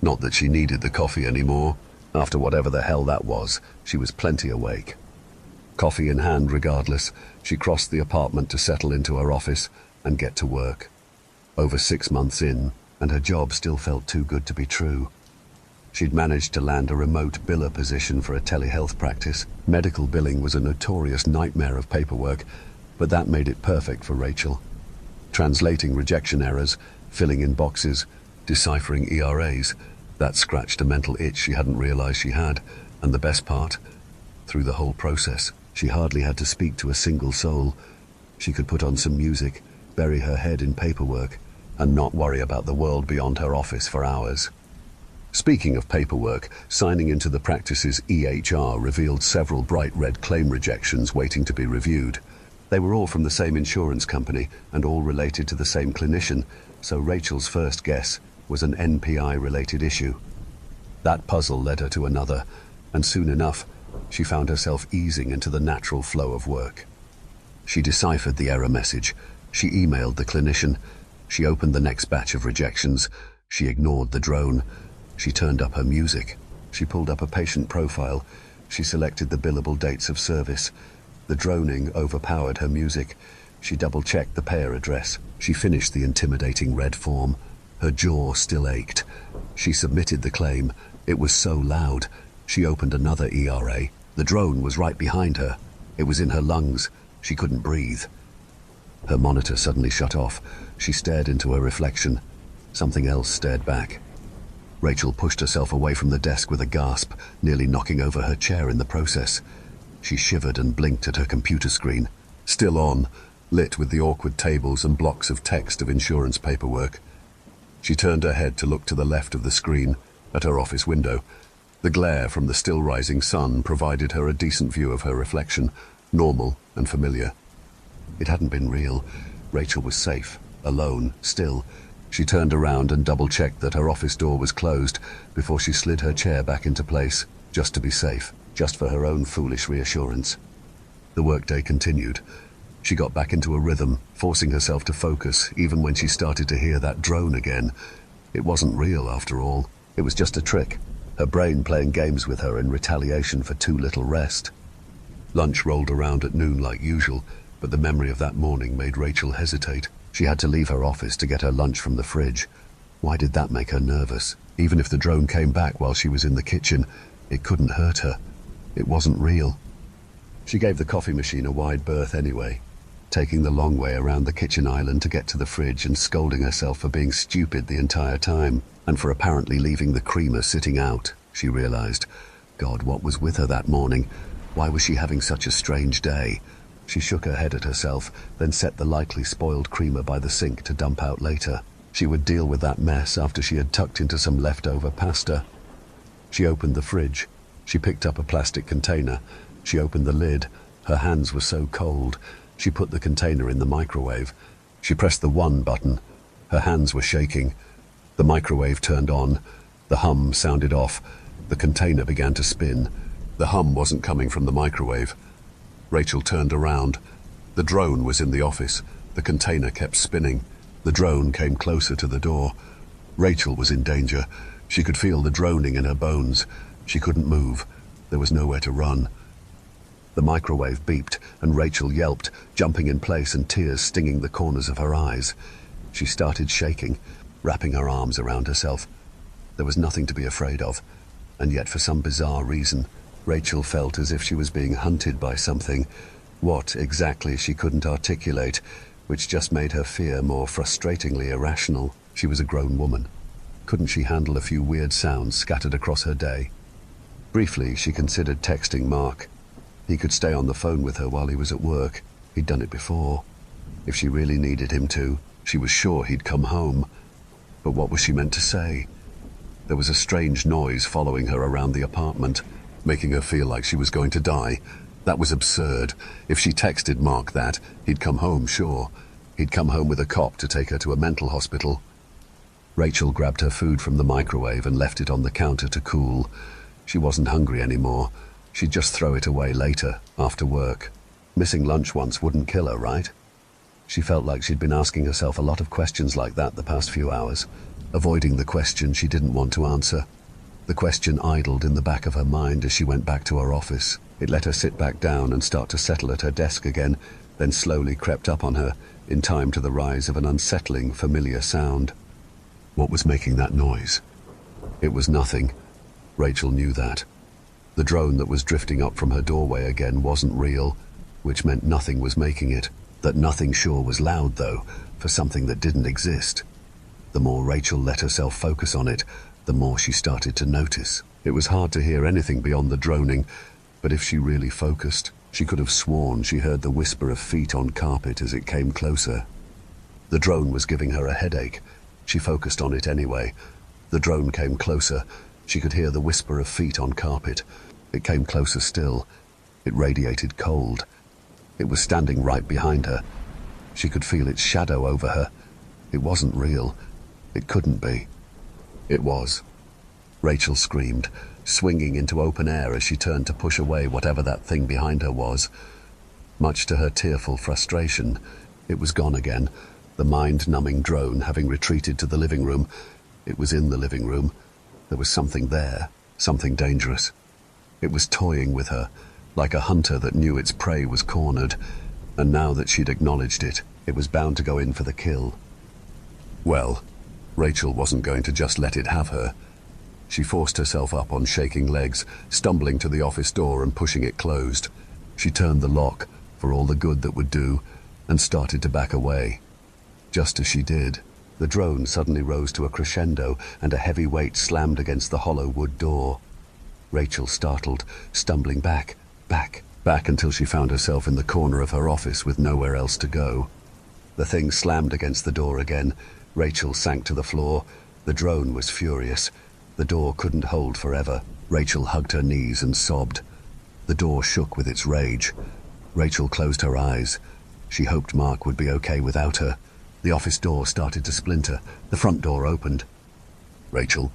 Not that she needed the coffee anymore. After whatever the hell that was, she was plenty awake. Coffee in hand regardless, she crossed the apartment to settle into her office and get to work. Over 6 months in, and her job still felt too good to be true. She'd managed to land a remote biller position for a telehealth practice. Medical billing was a notorious nightmare of paperwork, but that made it perfect for Rachel. Translating rejection errors, filling in boxes, deciphering ERAs, that scratched a mental itch she hadn't realized she had, and the best part, through the whole process, she hardly had to speak to a single soul. She could put on some music, bury her head in paperwork, and not worry about the world beyond her office for hours. Speaking of paperwork, signing into the practice's EHR revealed several bright red claim rejections waiting to be reviewed. They were all from the same insurance company and all related to the same clinician, so Rachel's first guess was an NPI-related issue. That puzzle led her to another, and soon enough, she found herself easing into the natural flow of work. She deciphered the error message. She emailed the clinician. She opened the next batch of rejections. She ignored the drone. She turned up her music. She pulled up a patient profile. She selected the billable dates of service. The droning overpowered her music. She double-checked the payer address. She finished the intimidating red form. Her jaw still ached. She submitted the claim. It was so loud. She opened another ERA. The drone was right behind her. It was in her lungs. She couldn't breathe. Her monitor suddenly shut off. She stared into her reflection. Something else stared back. Rachel pushed herself away from the desk with a gasp, nearly knocking over her chair in the process. She shivered and blinked at her computer screen. Still on, lit with the awkward tables and blocks of text of insurance paperwork. She turned her head to look to the left of the screen, at her office window. The glare from the still-rising sun provided her a decent view of her reflection, normal and familiar. It hadn't been real. Rachel was safe, alone, still. She turned around and double-checked that her office door was closed before she slid her chair back into place, just to be safe, just for her own foolish reassurance. The workday continued. She got back into a rhythm, forcing herself to focus even when she started to hear that drone again. It wasn't real, after all. It was just a trick, her brain playing games with her in retaliation for too little rest. Lunch rolled around at noon like usual, but the memory of that morning made Rachel hesitate. She had to leave her office to get her lunch from the fridge. Why did that make her nervous? Even if the drone came back while she was in the kitchen, it couldn't hurt her. It wasn't real. She gave the coffee machine a wide berth anyway, taking the long way around the kitchen island to get to the fridge and scolding herself for being stupid the entire time, and for apparently leaving the creamer sitting out, she realized. God, what was with her that morning? Why was she having such a strange day? She shook her head at herself, then set the likely spoiled creamer by the sink to dump out later. She would deal with that mess after she had tucked into some leftover pasta. She opened the fridge. She picked up a plastic container. She opened the lid. Her hands were so cold. She put the container in the microwave. She pressed the 1 button. Her hands were shaking. The microwave turned on. The hum sounded off. The container began to spin. The hum wasn't coming from the microwave. Rachel turned around. The drone was in the office. The container kept spinning. The drone came closer to the door. Rachel was in danger. She could feel the droning in her bones. She couldn't move. There was nowhere to run. The microwave beeped, and Rachel yelped, jumping in place and tears stinging the corners of her eyes. She started shaking, wrapping her arms around herself. There was nothing to be afraid of, and yet for some bizarre reason, Rachel felt as if she was being hunted by something. What exactly she couldn't articulate, which just made her fear more frustratingly irrational. She was a grown woman. Couldn't she handle a few weird sounds scattered across her day? Briefly, she considered texting Mark. He could stay on the phone with her while he was at work. He'd done it before. If she really needed him to, she was sure he'd come home. But what was she meant to say? There was a strange noise following her around the apartment, making her feel like she was going to die. That was absurd. If she texted Mark that, he'd come home, sure. He'd come home with a cop to take her to a mental hospital. Rachel grabbed her food from the microwave and left it on the counter to cool. She wasn't hungry anymore. She'd just throw it away later, after work. Missing lunch once wouldn't kill her, right? She felt like she'd been asking herself a lot of questions like that the past few hours, avoiding the question she didn't want to answer. The question idled in the back of her mind as she went back to her office. It let her sit back down and start to settle at her desk again, then slowly crept up on her, in time to the rise of an unsettling, familiar sound. What was making that noise? It was nothing. Rachel knew that. The drone that was drifting up from her doorway again wasn't real, which meant nothing was making it. That nothing sure was loud, though, for something that didn't exist. The more Rachel let herself focus on it, the more she started to notice. It was hard to hear anything beyond the droning, but if she really focused, she could have sworn she heard the whisper of feet on carpet as it came closer. The drone was giving her a headache. She focused on it anyway. The drone came closer. She could hear the whisper of feet on carpet. It came closer still. It radiated cold. It was standing right behind her. She could feel its shadow over her. It wasn't real. It couldn't be. It was. Rachel screamed, swinging into open air as she turned to push away whatever that thing behind her was. Much to her tearful frustration, it was gone again, the mind-numbing drone having retreated to the living room. It was in the living room. There was something there, something dangerous. It was toying with her, like a hunter that knew its prey was cornered, and now that she'd acknowledged it, it was bound to go in for the kill. Well, Rachel wasn't going to just let it have her. She forced herself up on shaking legs, stumbling to the office door and pushing it closed. She turned the lock, for all the good that would do, and started to back away. Just as she did, the drone suddenly rose to a crescendo and a heavy weight slammed against the hollow wood door. Rachel startled, stumbling back until she found herself in the corner of her office with nowhere else to go. The thing slammed against the door again. Rachel sank to the floor. The drone was furious. The door couldn't hold forever. Rachel hugged her knees and sobbed. The door shook with its rage. Rachel closed her eyes. She hoped Mark would be okay without her. The office door started to splinter. The front door opened. Rachel.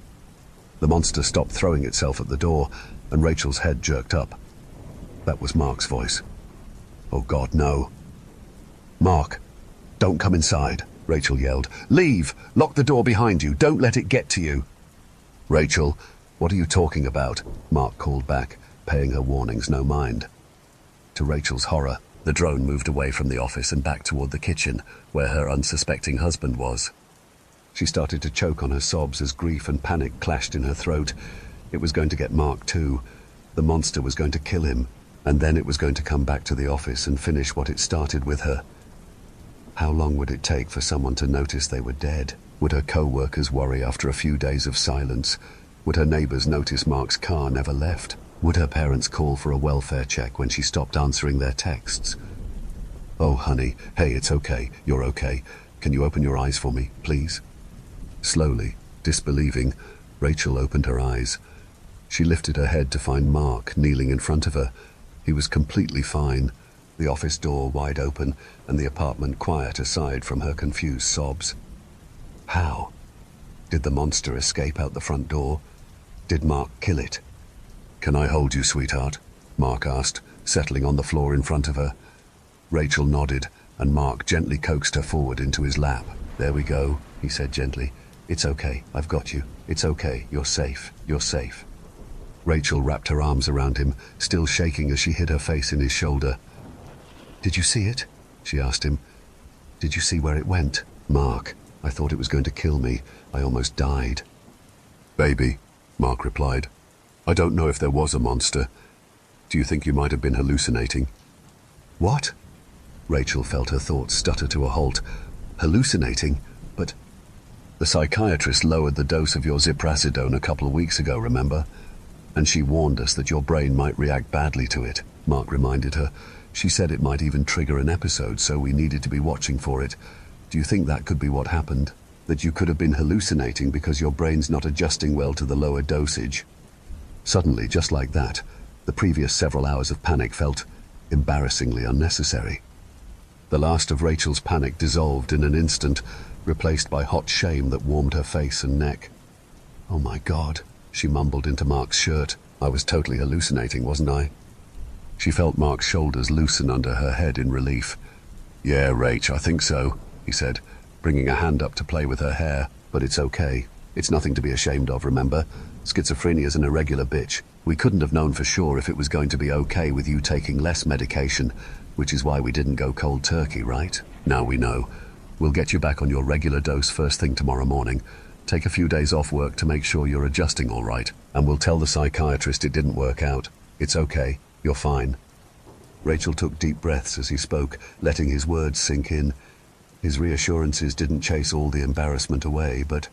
The monster stopped throwing itself at the door, and Rachel's head jerked up. That was Mark's voice. Oh God, no. Mark, don't come inside, Rachel yelled. Leave! Lock the door behind you. Don't let it get to you. Rachel, what are you talking about? Mark called back, paying her warnings no mind. To Rachel's horror, the drone moved away from the office and back toward the kitchen, where her unsuspecting husband was. She started to choke on her sobs as grief and panic clashed in her throat. It was going to get Mark too. The monster was going to kill him, and then it was going to come back to the office and finish what it started with her. How long would it take for someone to notice they were dead? Would her co-workers worry after a few days of silence? Would her neighbors notice Mark's car never left? Would her parents call for a welfare check when she stopped answering their texts? Oh, honey, hey, it's okay. You're okay. Can you open your eyes for me, please? Slowly, disbelieving, Rachel opened her eyes. She lifted her head to find Mark kneeling in front of her. He was completely fine, the office door wide open and the apartment quiet aside from her confused sobs. How? Did the monster escape out the front door? Did Mark kill it? Can I hold you, sweetheart? Mark asked, settling on the floor in front of her. Rachel nodded, and Mark gently coaxed her forward into his lap. There we go, he said gently. It's okay, I've got you. It's okay, you're safe, you're safe. Rachel wrapped her arms around him, still shaking as she hid her face in his shoulder. Did you see it? She asked him. Did you see where it went? Mark, I thought it was going to kill me. I almost died. Baby, Mark replied. I don't know if there was a monster. Do you think you might have been hallucinating? What? Rachel felt her thoughts stutter to a halt. Hallucinating? But the psychiatrist lowered the dose of your ziprasidone a couple of weeks ago, remember? And she warned us that your brain might react badly to it, Mark reminded her. She said it might even trigger an episode, so we needed to be watching for it. Do you think that could be what happened? That you could have been hallucinating because your brain's not adjusting well to the lower dosage? Suddenly, just like that, the previous several hours of panic felt embarrassingly unnecessary. The last of Rachel's panic dissolved in an instant, replaced by hot shame that warmed her face and neck. Oh my God, she mumbled into Mark's shirt. I was totally hallucinating, wasn't I? She felt Mark's shoulders loosen under her head in relief. Yeah, Rach, I think so, he said, bringing a hand up to play with her hair. But it's okay. It's nothing to be ashamed of, remember? Schizophrenia's an irregular bitch. We couldn't have known for sure if it was going to be okay with you taking less medication, which is why we didn't go cold turkey, right? Now we know. We'll get you back on your regular dose first thing tomorrow morning. Take a few days off work to make sure you're adjusting all right, and we'll tell the psychiatrist it didn't work out. It's okay. You're fine. Rachel took deep breaths as he spoke, letting his words sink in. His reassurances didn't chase all the embarrassment away, but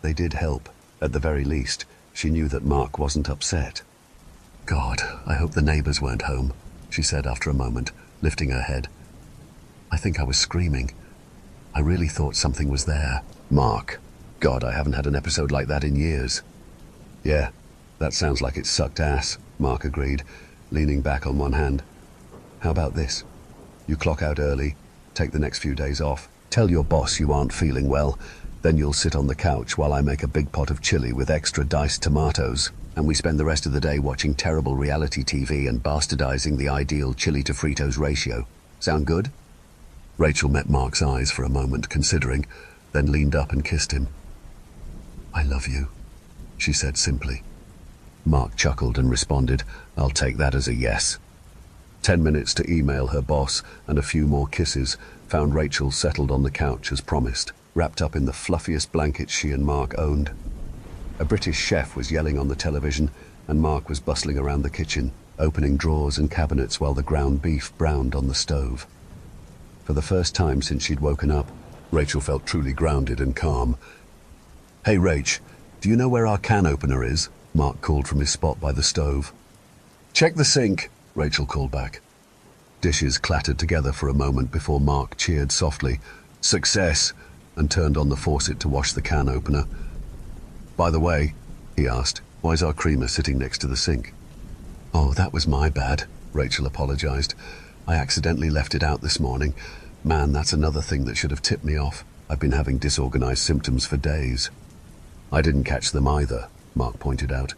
they did help. At the very least, she knew that Mark wasn't upset. God, I hope the neighbors weren't home, she said after a moment, lifting her head. I think I was screaming. I really thought something was there. Mark, God, I haven't had an episode like that in years. Yeah, that sounds like it sucked ass, Mark agreed, leaning back on one hand. How about this? You clock out early, take the next few days off, tell your boss you aren't feeling well, then you'll sit on the couch while I make a big pot of chili with extra diced tomatoes, and we spend the rest of the day watching terrible reality TV and bastardizing the ideal chili to Fritos ratio. Sound good? Rachel met Mark's eyes for a moment, considering, then leaned up and kissed him. I love you, she said simply. Mark chuckled and responded, I'll take that as a yes. 10 minutes to email her boss and a few more kisses found Rachel settled on the couch as promised, wrapped up in the fluffiest blankets she and Mark owned. A British chef was yelling on the television, and Mark was bustling around the kitchen, opening drawers and cabinets while the ground beef browned on the stove. For the first time since she'd woken up, Rachel felt truly grounded and calm. Hey Rach, do you know where our can opener is? Mark called from his spot by the stove. Check the sink, Rachel called back. Dishes clattered together for a moment before Mark cheered softly, Success, and turned on the faucet to wash the can opener. By the way, he asked, why's our creamer sitting next to the sink? Oh, that was my bad, Rachel apologized. I accidentally left it out this morning. Man, that's another thing that should have tipped me off. I've been having disorganized symptoms for days. I didn't catch them either, Mark pointed out.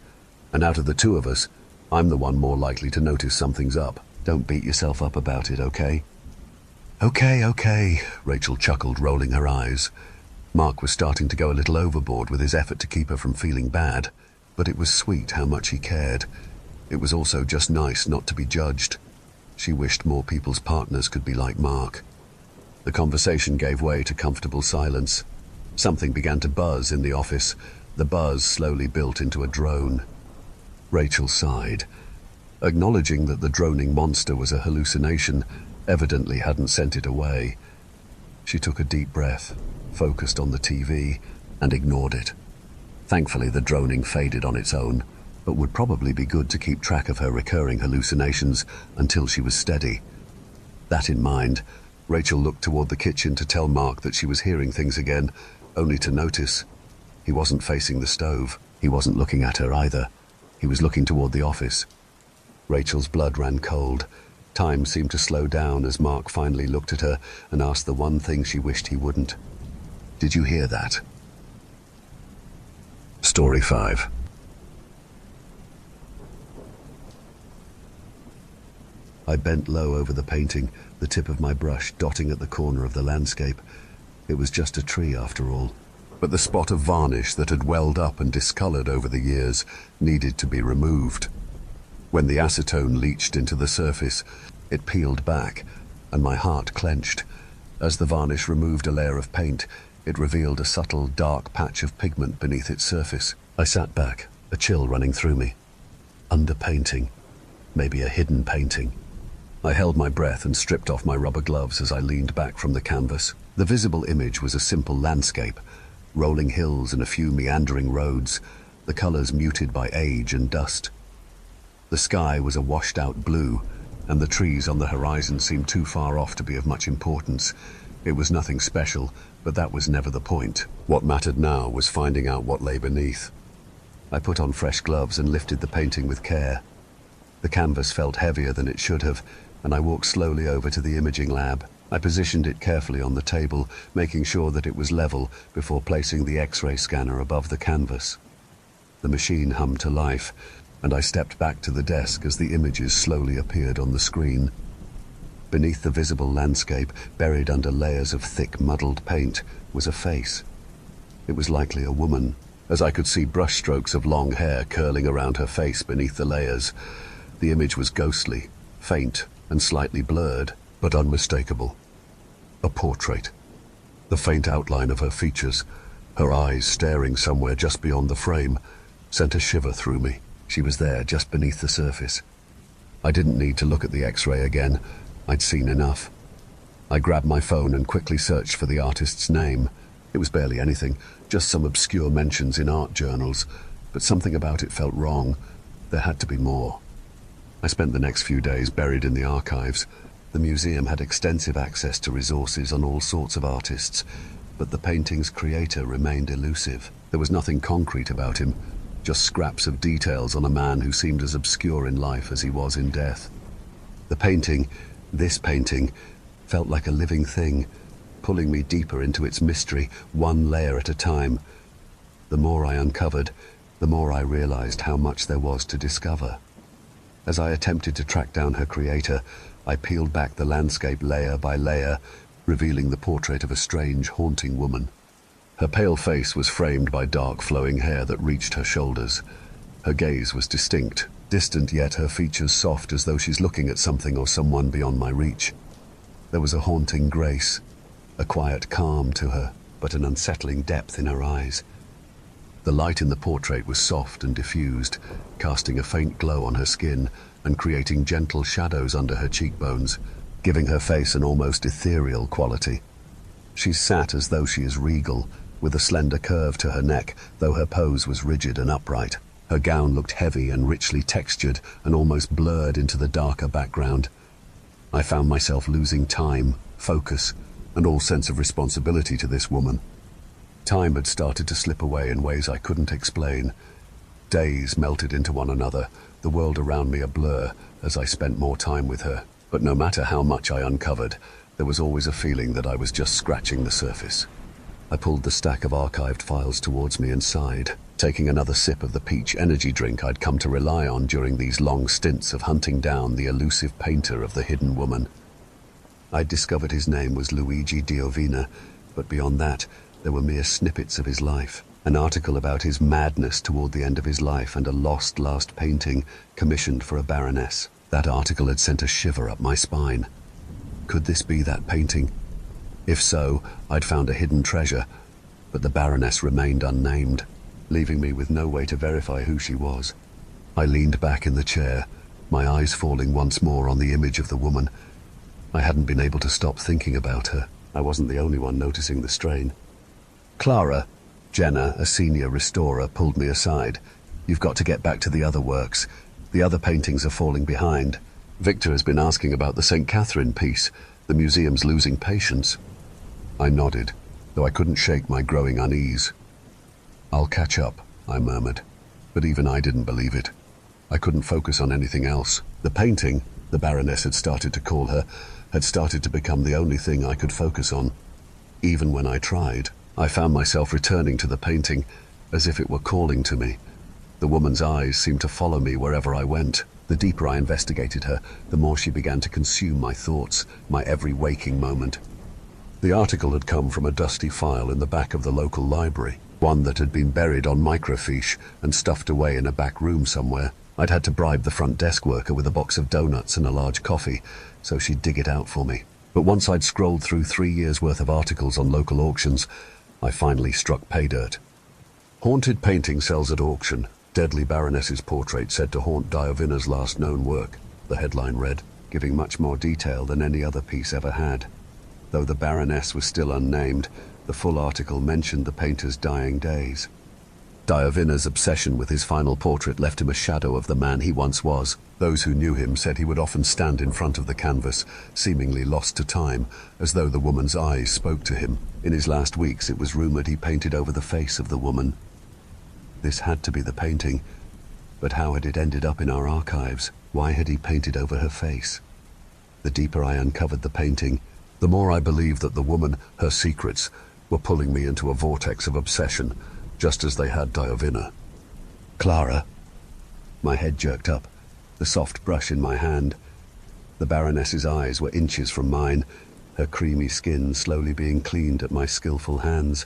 And out of the two of us, I'm the one more likely to notice something's up. Don't beat yourself up about it, okay? Okay, Rachel chuckled, rolling her eyes. Mark was starting to go a little overboard with his effort to keep her from feeling bad, but it was sweet how much he cared. It was also just nice not to be judged. She wished more people's partners could be like Mark. The conversation gave way to comfortable silence. Something began to buzz in the office. The buzz slowly built into a drone. Rachel sighed. Acknowledging that the droning monster was a hallucination, evidently hadn't sent it away. She took a deep breath, focused on the TV, and ignored it. Thankfully, the droning faded on its own, but would probably be good to keep track of her recurring hallucinations until she was steady. That in mind, Rachel looked toward the kitchen to tell Mark that she was hearing things again, only to notice he wasn't facing the stove. He wasn't looking at her either. He was looking toward the office. Rachel's blood ran cold. Time seemed to slow down as Mark finally looked at her and asked the one thing she wished he wouldn't. Did you hear that? Story 5. I bent low over the painting, the tip of my brush dotting at the corner of the landscape. It was just a tree after all, but the spot of varnish that had welled up and discolored over the years needed to be removed. When the acetone leached into the surface, it peeled back, and my heart clenched. As the varnish removed a layer of paint, it revealed a subtle, dark patch of pigment beneath its surface. I sat back, a chill running through me. Underpainting. Maybe a hidden painting. I held my breath and stripped off my rubber gloves as I leaned back from the canvas. The visible image was a simple landscape, rolling hills and a few meandering roads, the colors muted by age and dust. The sky was a washed-out blue, and the trees on the horizon seemed too far off to be of much importance. It was nothing special, but that was never the point. What mattered now was finding out what lay beneath. I put on fresh gloves and lifted the painting with care. The canvas felt heavier than it should have, and I walked slowly over to the imaging lab. I positioned it carefully on the table, making sure that it was level before placing the X-ray scanner above the canvas. The machine hummed to life, and I stepped back to the desk as the images slowly appeared on the screen. Beneath the visible landscape, buried under layers of thick, muddled paint, was a face. It was likely a woman, as I could see brushstrokes of long hair curling around her face beneath the layers. The image was ghostly, faint, and slightly blurred, but unmistakable. A portrait. The faint outline of her features, her eyes staring somewhere just beyond the frame, sent a shiver through me. She was there, just beneath the surface. I didn't need to look at the X-ray again. I'd seen enough. I grabbed my phone and quickly searched for the artist's name. It was barely anything, just some obscure mentions in art journals, but something about it felt wrong. There had to be more. I spent the next few days buried in the archives. The museum had extensive access to resources on all sorts of artists, but the painting's creator remained elusive. There was nothing concrete about him, just scraps of details on a man who seemed as obscure in life as he was in death. The painting, this painting, felt like a living thing, pulling me deeper into its mystery, one layer at a time. The more I uncovered, the more I realized how much there was to discover. As I attempted to track down her creator, I peeled back the landscape layer by layer, revealing the portrait of a strange, haunting woman. Her pale face was framed by dark, flowing hair that reached her shoulders. Her gaze was distinct, distant, yet her features soft, as though she's looking at something or someone beyond my reach. There was a haunting grace, a quiet calm to her, but an unsettling depth in her eyes. The light in the portrait was soft and diffused, casting a faint glow on her skin and creating gentle shadows under her cheekbones, giving her face an almost ethereal quality. She sat as though she is regal, with a slender curve to her neck, though her pose was rigid and upright. Her gown looked heavy and richly textured and almost blurred into the darker background. I found myself losing time, focus, and all sense of responsibility to this woman. Time had started to slip away in ways I couldn't explain. Days melted into one another, the world around me a blur as I spent more time with her. But no matter how much I uncovered, there was always a feeling that I was just scratching the surface. I pulled the stack of archived files towards me and sighed, taking another sip of the peach energy drink I'd come to rely on during these long stints of hunting down the elusive painter of the hidden woman. I'd discovered his name was Luigi Diovina, but beyond that, there were mere snippets of his life. An article about his madness toward the end of his life and a lost last painting commissioned for a baroness. That article had sent a shiver up my spine. Could this be that painting? If so, I'd found a hidden treasure, but the baroness remained unnamed, leaving me with no way to verify who she was. I leaned back in the chair, my eyes falling once more on the image of the woman. I hadn't been able to stop thinking about her. I wasn't the only one noticing the strain. Clara, Jenna, a senior restorer, pulled me aside. You've got to get back to the other works. The other paintings are falling behind. Victor has been asking about the St. Catherine piece. The museum's losing patience. I nodded, though I couldn't shake my growing unease. I'll catch up, I murmured, but even I didn't believe it. I couldn't focus on anything else. The painting, the Baroness had started to call her, had started to become the only thing I could focus on. Even when I tried, I found myself returning to the painting as if it were calling to me. The woman's eyes seemed to follow me wherever I went. The deeper I investigated her, the more she began to consume my thoughts, my every waking moment. The article had come from a dusty file in the back of the local library, one that had been buried on microfiche and stuffed away in a back room somewhere. I'd had to bribe the front desk worker with a box of donuts and a large coffee, so she'd dig it out for me. But once I'd scrolled through 3 years' worth of articles on local auctions, I finally struck pay dirt. Haunted painting sells at auction. Deadly Baroness's portrait said to haunt Diovina's last known work, the headline read, giving much more detail than any other piece ever had. Though the Baroness was still unnamed, the full article mentioned the painter's dying days. Diovina's obsession with his final portrait left him a shadow of the man he once was. Those who knew him said he would often stand in front of the canvas, seemingly lost to time, as though the woman's eyes spoke to him. In his last weeks, it was rumored he painted over the face of the woman. This had to be the painting, but how had it ended up in our archives? Why had he painted over her face? The deeper I uncovered the painting, the more I believed that the woman, her secrets, were pulling me into a vortex of obsession, just as they had Diovina. Clara. My head jerked up, the soft brush in my hand. The Baroness's eyes were inches from mine, her creamy skin slowly being cleaned at my skillful hands.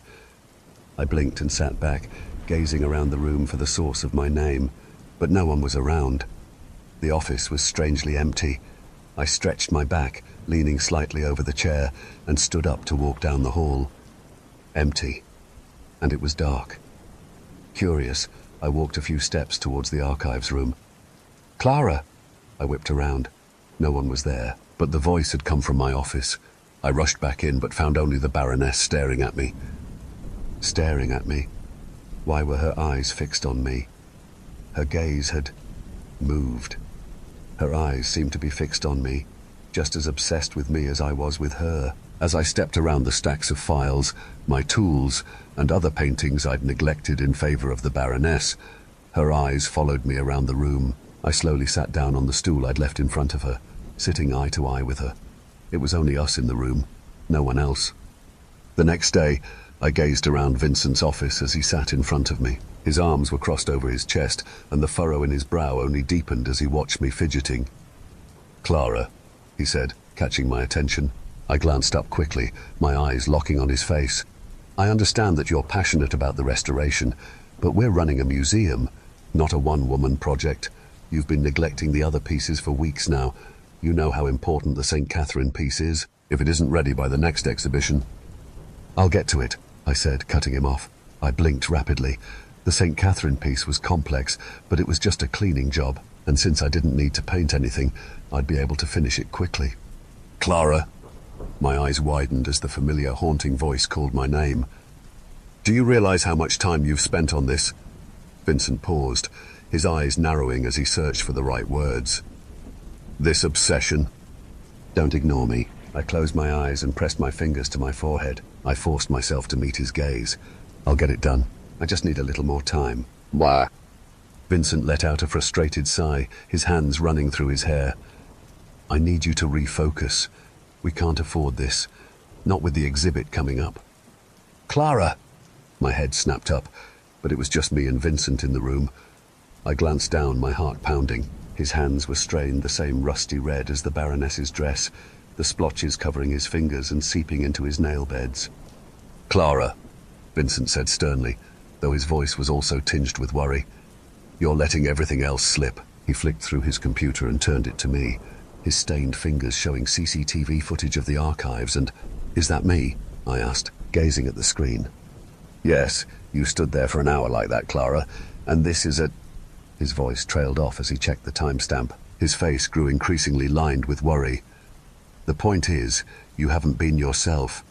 I blinked and sat back, gazing around the room for the source of my name, but no one was around. The office was strangely empty. I stretched my back, leaning slightly over the chair, and stood up to walk down the hall. Empty. And it was dark. Curious, I walked a few steps towards the archives room. Clara! I whipped around. No one was there, but the voice had come from my office. I rushed back in, but found only the Baroness staring at me. Staring at me? Why were her eyes fixed on me? Her gaze had moved. Her eyes seemed to be fixed on me, just as obsessed with me as I was with her. As I stepped around the stacks of files, my tools, and other paintings I'd neglected in favor of the Baroness, her eyes followed me around the room. I slowly sat down on the stool I'd left in front of her, sitting eye to eye with her. It was only us in the room, no one else. The next day, I gazed around Vincent's office as he sat in front of me. His arms were crossed over his chest, and the furrow in his brow only deepened as he watched me fidgeting. "Clara," he said, catching my attention. I glanced up quickly, my eyes locking on his face. "I understand that you're passionate about the restoration, but we're running a museum, not a one-woman project. You've been neglecting the other pieces for weeks now. You know how important the St. Catherine piece is. If it isn't ready by the next exhibition..." "I'll get to it," I said, cutting him off. I blinked rapidly. The St. Catherine piece was complex, but it was just a cleaning job, and since I didn't need to paint anything, I'd be able to finish it quickly. "Clara." My eyes widened as the familiar haunting voice called my name. "Do you realize how much time you've spent on this?" Vincent paused, his eyes narrowing as he searched for the right words. "This obsession?" "Don't ignore me." I closed my eyes and pressed my fingers to my forehead. I forced myself to meet his gaze. "I'll get it done. I just need a little more time." "Why?" Vincent let out a frustrated sigh, his hands running through his hair. "I need you to refocus. We can't afford this. Not with the exhibit coming up." "Clara!" My head snapped up, but it was just me and Vincent in the room. I glanced down, my heart pounding. His hands were stained the same rusty red as the Baroness's dress, the splotches covering his fingers and seeping into his nail beds. "Clara," Vincent said sternly, though his voice was also tinged with worry. "You're letting everything else slip." He flicked through his computer and turned it to me, his stained fingers showing CCTV footage of the archives. "And is that me?" I asked, gazing at the screen. "Yes, you stood there for an hour like that, Clara, and this is a..." His voice trailed off as he checked the timestamp. His face grew increasingly lined with worry. "The point is, you haven't been yourself.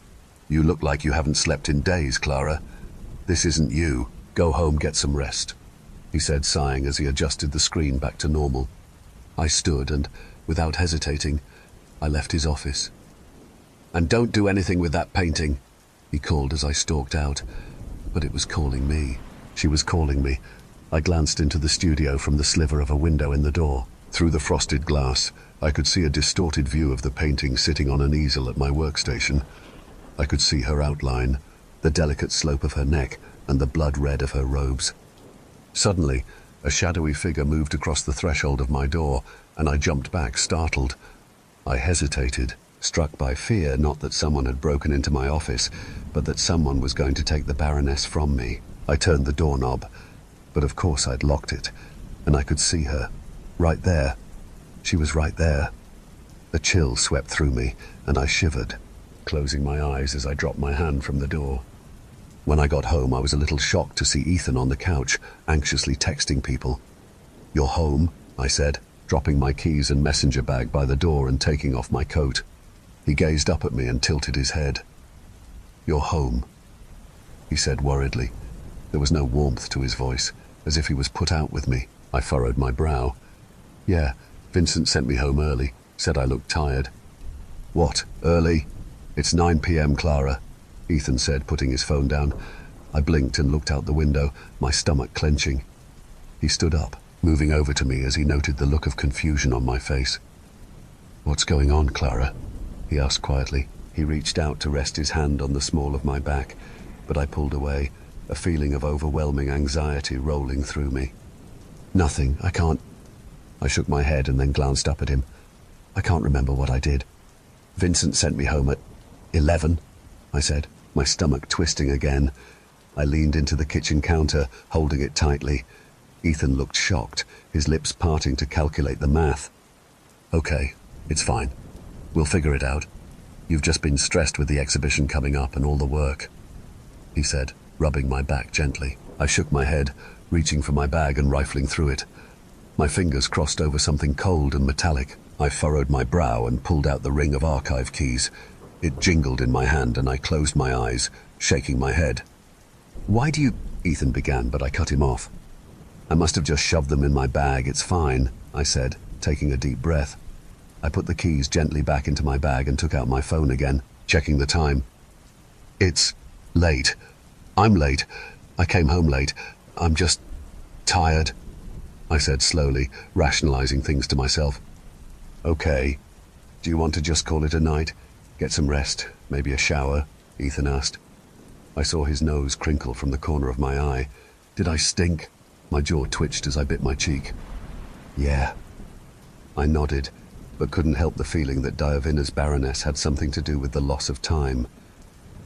You look like you haven't slept in days, Clara. This isn't you. Go home, get some rest," he said, sighing as he adjusted the screen back to normal. I stood and, without hesitating, I left his office. "And don't do anything with that painting," he called as I stalked out. But it was calling me. She was calling me. I glanced into the studio from the sliver of a window in the door. Through the frosted glass, I could see a distorted view of the painting sitting on an easel at my workstation. I could see her outline, the delicate slope of her neck, and the blood red of her robes. Suddenly, a shadowy figure moved across the threshold of my door, and I jumped back, startled. I hesitated, struck by fear, not that someone had broken into my office, but that someone was going to take the Baroness from me. I turned the doorknob, but of course I'd locked it, and I could see her, right there. She was right there. A chill swept through me, and I shivered, closing my eyes as I dropped my hand from the door. When I got home, I was a little shocked to see Ethan on the couch, anxiously texting people. "You're home," I said, dropping my keys and messenger bag by the door and taking off my coat. He gazed up at me and tilted his head. "You're home," he said worriedly. There was no warmth to his voice, as if he was put out with me. I furrowed my brow. "Yeah, Vincent sent me home early, said I looked tired." "What, early?" "It's 9 p.m, Clara," Ethan said, putting his phone down. I blinked and looked out the window, my stomach clenching. He stood up, moving over to me as he noted the look of confusion on my face. "What's going on, Clara?" he asked quietly. He reached out to rest his hand on the small of my back, but I pulled away, a feeling of overwhelming anxiety rolling through me. "Nothing, I can't..." I shook my head and then glanced up at him. "I can't remember what I did. Vincent sent me home at 11, I said, my stomach twisting again. I leaned into the kitchen counter, holding it tightly. Ethan looked shocked, his lips parting to calculate the math. "Okay, it's fine. We'll figure it out. You've just been stressed with the exhibition coming up and all the work," he said, rubbing my back gently. I shook my head, reaching for my bag and rifling through it. My fingers crossed over something cold and metallic. I furrowed my brow and pulled out the ring of archive keys. It jingled in my hand and I closed my eyes, shaking my head. "Why do you..." Ethan began, but I cut him off. "I must have just shoved them in my bag. It's fine," I said, taking a deep breath. I put the keys gently back into my bag and took out my phone again. checking the time. It's late. I'm late. I came home late. I'm just tired, I said slowly, rationalizing things to myself. Okay. Do you want to just call it a night? Get some rest, maybe a shower? Ethan asked. I saw his nose crinkle from the corner of my eye. Did I stink? My jaw twitched as I bit my cheek. Yeah. I nodded, but couldn't help the feeling that Diavina's Baroness had something to do with the loss of time.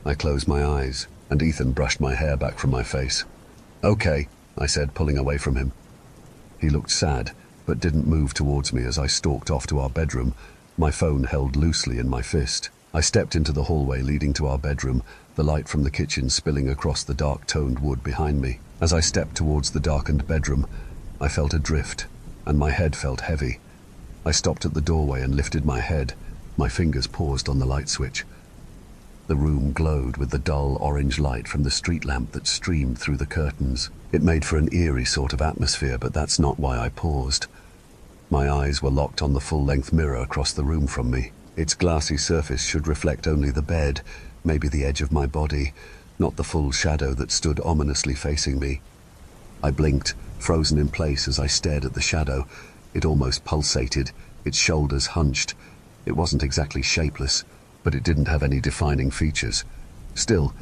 I closed my eyes, and Ethan brushed my hair back from my face. Okay, I said, pulling away from him. He looked sad, but didn't move towards me as I stalked off to our bedroom, my phone held loosely in my fist. I stepped into the hallway leading to our bedroom, the light from the kitchen spilling across the dark-toned wood behind me. As I stepped towards the darkened bedroom, I felt adrift, and my head felt heavy. I stopped at the doorway and lifted my head. My fingers paused on the light switch. The room glowed with the dull orange light from the street lamp that streamed through the curtains. It made for an eerie sort of atmosphere, but that's not why I paused. My eyes were locked on the full-length mirror across the room from me. Its glassy surface should reflect only the bed, maybe the edge of my body, not the full shadow that stood ominously facing me. I blinked, frozen in place as I stared at the shadow. It almost pulsated, its shoulders hunched. It wasn't exactly shapeless, but it didn't have any defining features. Still,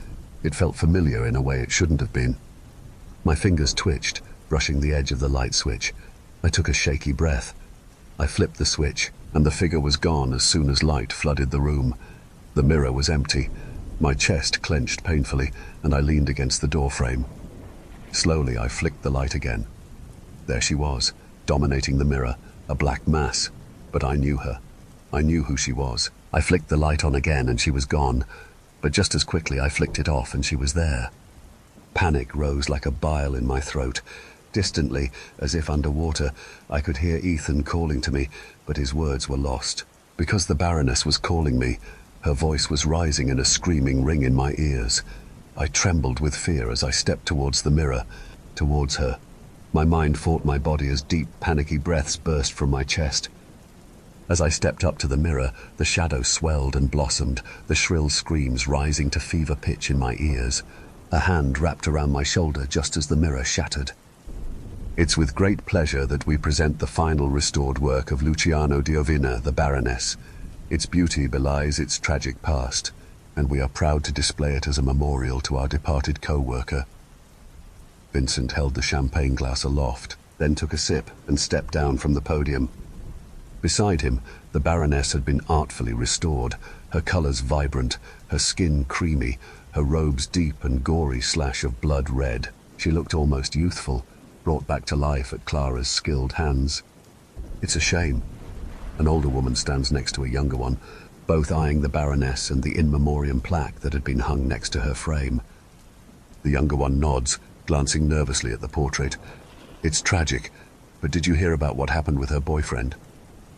it felt familiar in a way it shouldn't have been. My fingers twitched, brushing the edge of the light switch. I took a shaky breath. I flipped the switch, and the figure was gone as soon as light flooded the room. The mirror was empty. My chest clenched painfully, and I leaned against the doorframe. Slowly, I flicked the light again. There she was, dominating the mirror, a black mass. But I knew her. I knew who she was. I flicked the light on again, and she was gone. But just as quickly, I flicked it off, and she was there. Panic rose like a bile in my throat. Distantly, as if underwater, I could hear Ethan calling to me, but his words were lost. Because the Baroness was calling me, her voice was rising in a screaming ring in my ears. I trembled with fear as I stepped towards the mirror, towards her. My mind fought my body as deep, panicky breaths burst from my chest. As I stepped up to the mirror, the shadow swelled and blossomed, the shrill screams rising to fever pitch in my ears. A hand wrapped around my shoulder just as the mirror shattered. It's with great pleasure that we present the final restored work of Luciano Diavina, the Baroness. Its beauty belies its tragic past, and we are proud to display it as a memorial to our departed co-worker. Vincent held the champagne glass aloft, then took a sip and stepped down from the podium. Beside him, the Baroness had been artfully restored, her colours vibrant, her skin creamy, her robes deep and gory slash of blood red. She looked almost youthful, brought back to life at Clara's skilled hands. It's a shame. An older woman stands next to a younger one, both eyeing the Baroness and the in memoriam plaque that had been hung next to her frame. The younger one nods, glancing nervously at the portrait. It's tragic, but did you hear about what happened with her boyfriend?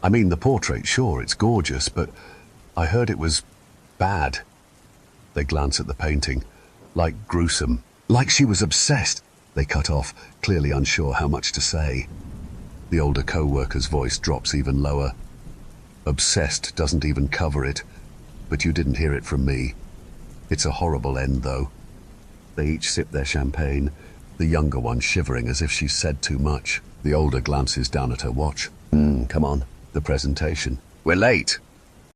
I mean, the portrait, sure, it's gorgeous, but I heard it was bad. They glance at the painting, like gruesome, like she was obsessed. They cut off, clearly unsure how much to say. The older co-worker's voice drops even lower. Obsessed doesn't even cover it, but you didn't hear it from me. It's a horrible end, though. They each sip their champagne, the younger one shivering as if she's said too much. The older glances down at her watch. Come on, the presentation. We're late.